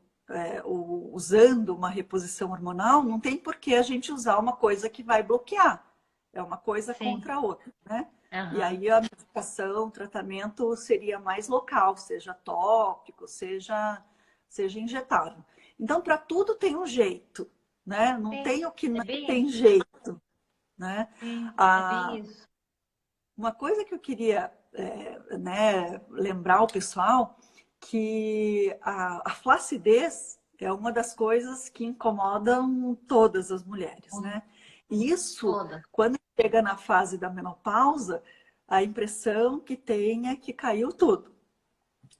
usando uma reposição hormonal, não tem por que a gente usar uma coisa que vai bloquear. É uma coisa sim, contra a outra, né? E aham, aí a medicação, o tratamento seria mais local, seja tópico, seja injetável. Então, para tudo tem um jeito, né? Não sim, tem o que é não bem tem isso, jeito, né? sim, é bem Ah, isso. uma coisa que eu queria né, lembrar o pessoal que a flacidez é uma das coisas que incomodam todas as mulheres, Muito, né? E isso, toda, quando chega na fase da menopausa, a impressão que tem é que caiu tudo.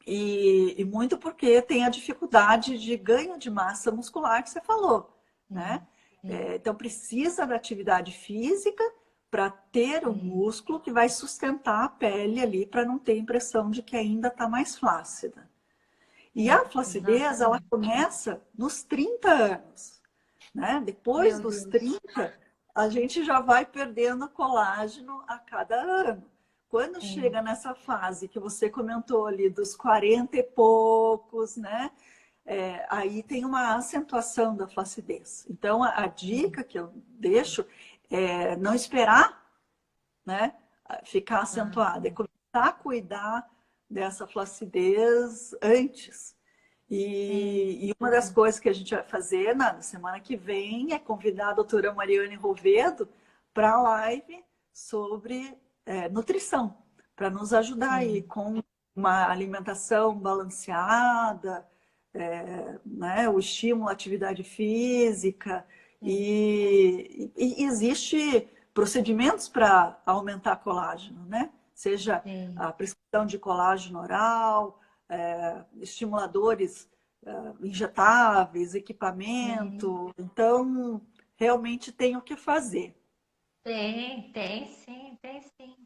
E muito porque tem a dificuldade de ganho de massa muscular que você falou, né? sim, sim, Então precisa da atividade física para ter o sim, músculo que vai sustentar a pele ali para não ter a impressão de que ainda está mais flácida. E sim, a flacidez, ela exatamente. começa nos 30 anos, né? Depois Meu dos Deus. 30, a gente já vai perdendo colágeno a cada ano. Quando Sim, chega nessa fase que você comentou ali dos 40 e poucos, né? Aí tem uma acentuação da flacidez. Então, a sim. dica que eu deixo é não esperar, né, ficar Ah, acentuada, é começar a cuidar dessa flacidez antes. sim. E uma das coisas que a gente vai fazer na semana que vem é convidar a doutora Mariane Rovedo para a live sobre nutrição, para nos ajudar aí Sim, com uma alimentação balanceada, né, o estímulo à atividade física, sim, e existe procedimentos para aumentar colágeno, né? Seja sim, a prescrição de colágeno oral, estimuladores injetáveis, sim. equipamento. Então, realmente tem o que fazer. Tem sim, tem sim.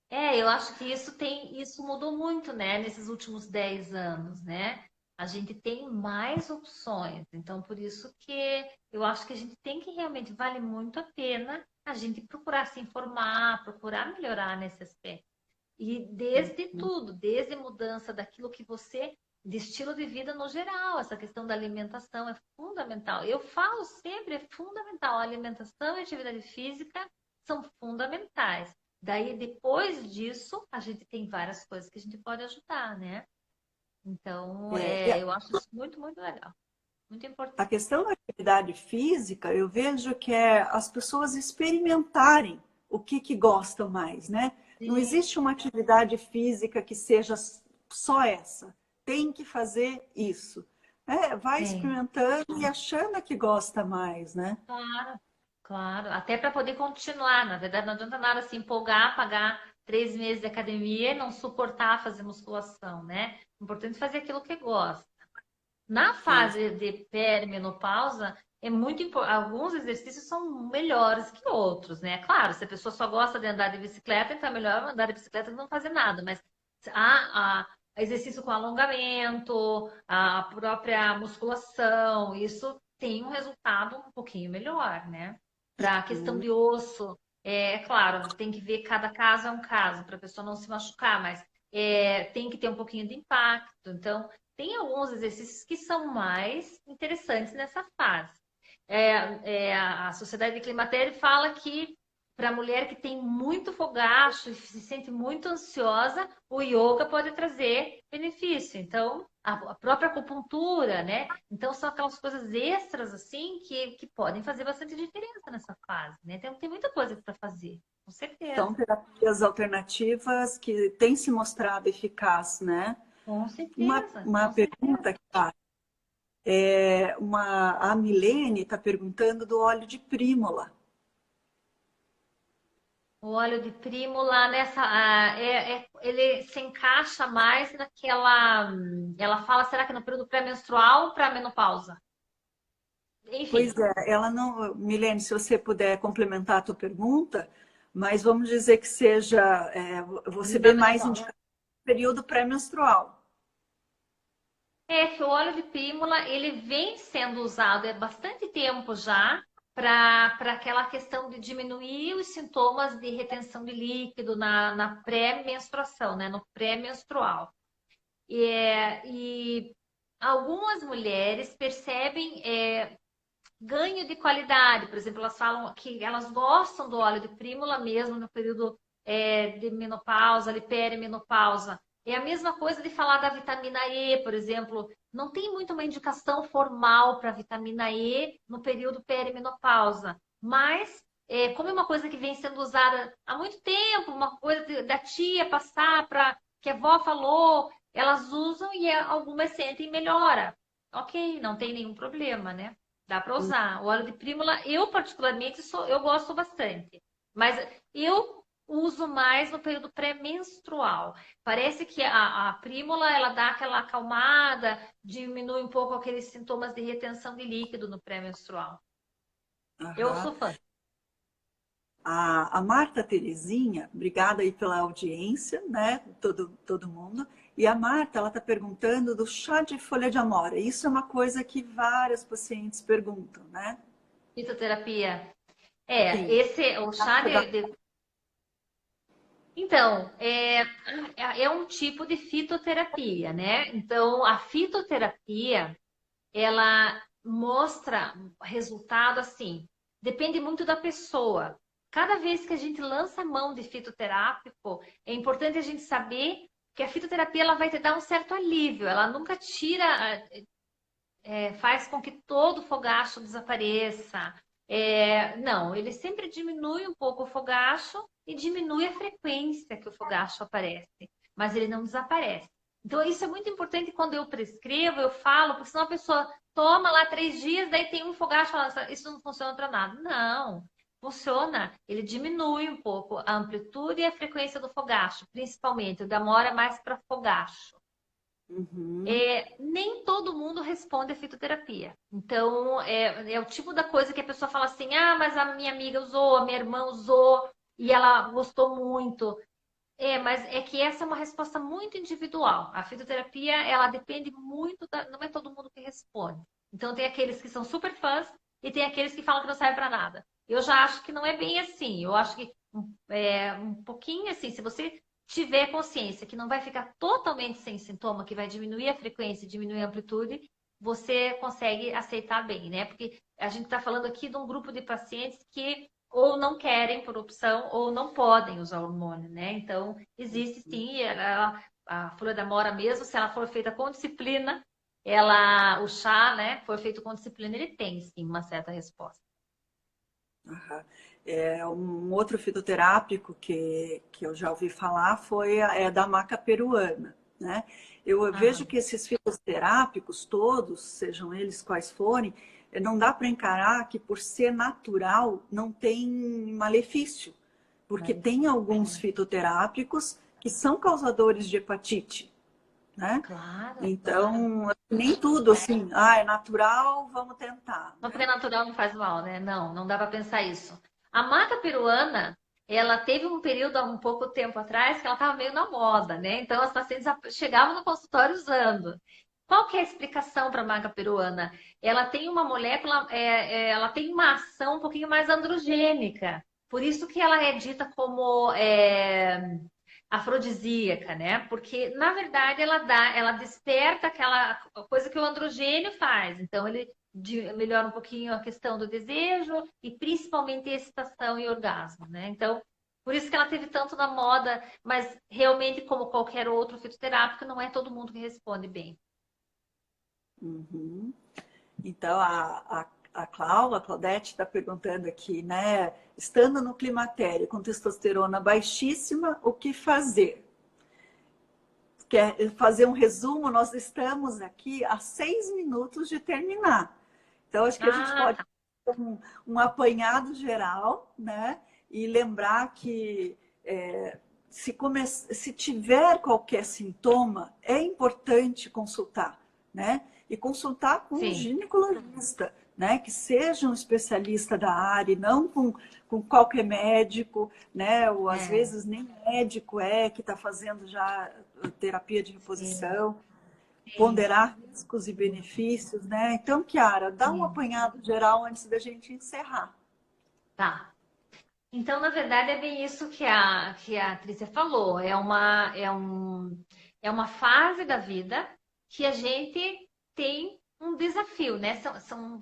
É, eu acho que isso mudou muito, né, nesses últimos 10 anos, né? A gente tem mais opções, então por isso que eu acho que a gente tem que realmente vale muito a pena a gente procurar se informar, procurar melhorar nesse aspecto. E desde tudo, desde mudança daquilo que você de estilo de vida no geral. Essa questão da alimentação é fundamental. Eu falo sempre, é fundamental. A alimentação e a atividade física são fundamentais. Daí, depois disso, a gente tem várias coisas que a gente pode ajudar, né? Então, É, eu acho isso muito, muito legal. Muito a importante. questão da atividade física, eu vejo que é as pessoas experimentarem o que gostam mais, né? Não Sim, existe uma atividade física que seja só essa. Tem que fazer isso. É, vai sim. experimentando e achando a que gosta mais, né? Claro, claro. Até para poder continuar. Na verdade, não adianta nada se empolgar, pagar 3 meses de academia e não suportar fazer musculação, né? É importante fazer aquilo que gosta. Na É, fase de perimenopausa, alguns exercícios são melhores que outros, né? Claro, se a pessoa só gosta de andar de bicicleta, então é melhor andar de bicicleta e não fazer nada. Mas há exercício com alongamento, a própria musculação, isso tem um resultado um pouquinho melhor, né? Para a questão hum, de osso, claro, tem que ver cada caso é um caso, para a pessoa não se machucar, mas tem que ter um pouquinho de impacto. Então, tem alguns exercícios que são mais interessantes nessa fase. A Sociedade de Climatério fala que para a mulher que tem muito fogacho e se sente muito ansiosa, o yoga pode trazer benefício. Então, a própria acupuntura, né? Então, são aquelas coisas extras, assim, que podem fazer bastante diferença nessa fase, né? Tem muita coisa para fazer, com são certeza. terapias alternativas que têm se mostrado eficaz, né? Com Uma, certeza, uma com certeza. pergunta que a Milene está perguntando do óleo de prímula. O óleo de primo lá nessa, ele se encaixa mais naquela, ela fala, será que no período pré-menstrual ou pré-menopausa? Pois Enfim, é, ela não. Milene, se você puder complementar a tua pergunta, mas vamos dizer que seja, você da vê mais menopausa. indicado no período pré-menstrual. É que o óleo de prímula, ele vem sendo usado há bastante tempo já para aquela questão de diminuir os sintomas de retenção de líquido na pré-menstruação, né? No pré-menstrual. E algumas mulheres percebem ganho de qualidade. Por exemplo, elas falam que elas gostam do óleo de prímula mesmo no período de menopausa, de perimenopausa. É a mesma coisa de falar da vitamina E, por exemplo. Não tem muito uma indicação formal para vitamina E no período perimenopausa, mas como é uma coisa que vem sendo usada há muito tempo, uma coisa da tia passar para que a avó falou, elas usam e algumas sentem melhora. Ok, não tem nenhum problema, né? Dá para usar. O óleo de prímula, eu particularmente eu gosto bastante. Mas eu uso mais no período pré-menstrual. Parece que a prímula, ela dá aquela acalmada, diminui um pouco aqueles sintomas de retenção de líquido no pré-menstrual. Eu Aham. sou fã. A Marta Terezinha, obrigada aí pela audiência, né? Todo mundo. E a Marta, ela está perguntando do chá de folha de amora. Isso é uma coisa que várias pacientes perguntam, né? Fitoterapia. Sim. O chá Então, é um tipo de fitoterapia, né? Então, a fitoterapia, ela mostra resultado assim, depende muito da pessoa. Cada vez que a gente lança a mão de fitoterápico, é importante a gente saber que a fitoterapia ela vai te dar um certo alívio, ela nunca tira, faz com que todo o fogacho desapareça. Não, ele sempre diminui um pouco o fogacho e diminui a frequência que o fogacho aparece, mas ele não desaparece. Então, isso é muito importante quando eu prescrevo, eu falo, porque senão a pessoa toma lá 3 dias, daí tem um fogacho, fala, isso não funciona para nada. Não, funciona. Ele diminui um pouco a amplitude e a frequência do fogacho, principalmente. Demora mais para fogacho. Uhum. Nem todo mundo responde a fitoterapia. Então, é o tipo da coisa que a pessoa fala assim: ah, mas a minha amiga usou, a minha irmã usou e ela gostou muito. Mas é que essa é uma resposta muito individual. A fitoterapia, ela depende muito não é todo mundo que responde. Então, tem aqueles que são super fãs e tem aqueles que falam que não serve para nada. Eu já acho que não é bem assim. Eu acho que um pouquinho assim, se você tiver consciência que não vai ficar totalmente sem sintoma, que vai diminuir a frequência, diminuir a amplitude, você consegue aceitar bem, né? Porque a gente está falando aqui de um grupo de pacientes que ou não querem por opção ou não podem usar hormônio, né? Então, existe sim, a folha da mora mesmo, se ela for feita com disciplina, o chá, né, for feito com disciplina, ele tem sim uma certa resposta. Aham. Um outro fitoterápico que eu já ouvi falar é da maca peruana, né? Eu vejo Aham. que esses fitoterápicos todos, sejam eles quais forem, não dá para encarar que por ser natural não tem malefício, porque tem alguns fitoterápicos que são causadores de hepatite, né? Claro, claro. Então, nem tudo assim, é natural, vamos tentar, Só porque é né? natural não faz mal, né? Não, não dá para pensar isso. A maca peruana, ela teve um período há um pouco tempo atrás que ela estava meio na moda, né? Então as pacientes chegavam no consultório usando. Qual que é a explicação para a maca peruana? Ela tem uma molécula, ela tem uma ação um pouquinho mais androgênica. Por isso que ela é dita como afrodisíaca, né? Porque na verdade ela desperta aquela coisa que o androgênio faz. Então ele melhora um pouquinho a questão do desejo e principalmente excitação e orgasmo, né? Então, por isso que ela teve tanto na moda, mas realmente, como qualquer outro fitoterápico, não é todo mundo que responde bem. Uhum. Então, a Claudete está perguntando aqui, né? Estando no climatério com testosterona baixíssima, o que fazer? Quer fazer um resumo? Nós estamos aqui a 6 minutos de terminar. Então, acho que a gente Ah, pode tá. fazer um apanhado geral, né? E lembrar que se tiver qualquer sintoma, é importante consultar, né? E consultar com um Sim. ginecologista, né? Que seja um especialista da área, e não com qualquer médico, né? Ou às É, vezes nem médico que está fazendo já terapia de sim, reposição, sim, ponderar riscos e benefícios, né? Então, Kiara, dá um sim. apanhado geral antes da gente encerrar. Tá. Então, na verdade, é bem isso que a Trícia falou. É uma fase da vida que a gente tem um desafio, né?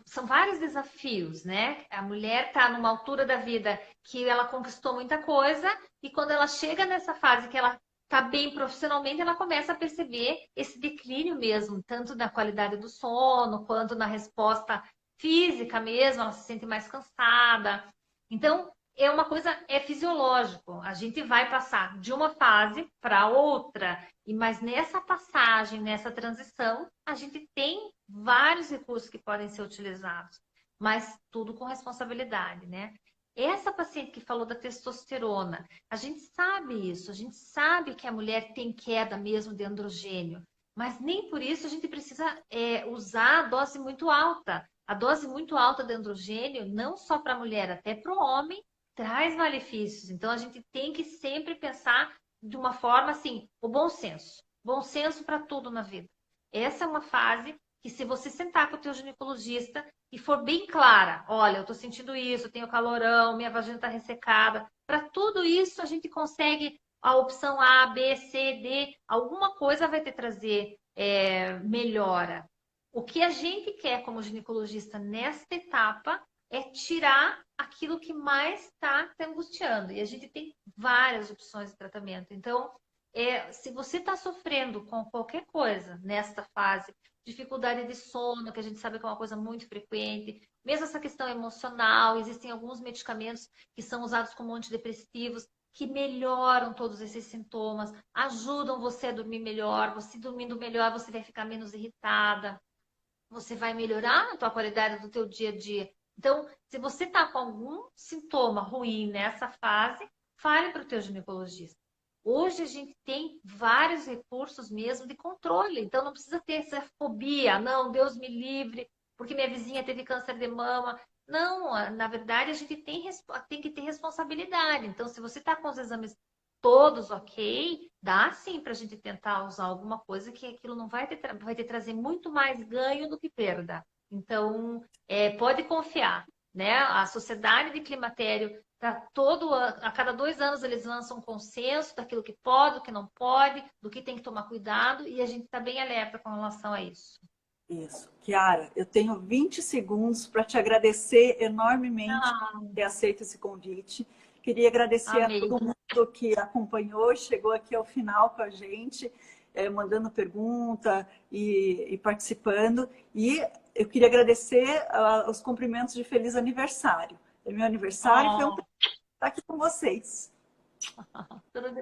São vários desafios, né? A mulher está numa altura da vida que ela conquistou muita coisa, e quando ela chega nessa fase que ela está bem profissionalmente, ela começa a perceber esse declínio mesmo, tanto na qualidade do sono, quanto na resposta física mesmo, ela se sente mais cansada. Então, é uma coisa, é fisiológico. A gente vai passar de uma fase para outra, mas nessa passagem, nessa transição, a gente tem vários recursos que podem ser utilizados, mas tudo com responsabilidade, né? Essa paciente que falou da testosterona, a gente sabe isso, a gente sabe que a mulher tem queda mesmo de androgênio, mas nem por isso a gente precisa usar a dose muito alta. A dose muito alta de androgênio, não só para a mulher, até para o homem, traz malefícios. Então a gente tem que sempre pensar de uma forma assim, o bom senso. Bom senso para tudo na vida. Essa é uma fase que, se você sentar com o teu ginecologista e for bem clara, olha, eu estou sentindo isso, eu tenho calorão, minha vagina está ressecada, para tudo isso a gente consegue a opção A, B, C, D, alguma coisa vai te trazer melhora. O que a gente quer como ginecologista nesta etapa é tirar aquilo que mais está te angustiando. E a gente tem várias opções de tratamento. Então, se você está sofrendo com qualquer coisa nesta fase, dificuldade de sono, que a gente sabe que é uma coisa muito frequente, mesmo essa questão emocional, existem alguns medicamentos que são usados como antidepressivos que melhoram todos esses sintomas, ajudam você a dormir melhor. Você dormindo melhor, você vai ficar menos irritada, você vai melhorar a tua qualidade do teu dia a dia. Então, se você está com algum sintoma ruim nessa fase, fale para o teu ginecologista. Hoje a gente tem vários recursos mesmo de controle, então não precisa ter essa fobia, não, Deus me livre, porque minha vizinha teve câncer de mama. Não, na verdade a gente tem que ter responsabilidade. Então, se você está com os exames todos ok, dá sim para a gente tentar usar alguma coisa que aquilo não vai te trazer muito mais ganho do que perda. Então, pode confiar, né? A Sociedade de Climatério A cada 2 anos eles lançam um consenso daquilo que pode, do que não pode, do que tem que tomar cuidado, e a gente está bem alerta com relação a isso. Isso. Chiara, eu tenho 20 segundos para te agradecer enormemente por Ah, ter aceito esse convite. Queria agradecer a amei. todo mundo que acompanhou, chegou aqui ao final com a gente, mandando pergunta e participando. E eu queria agradecer os cumprimentos de feliz aniversário. É meu aniversário, foi um Oh, prazer estar aqui com vocês. tudo de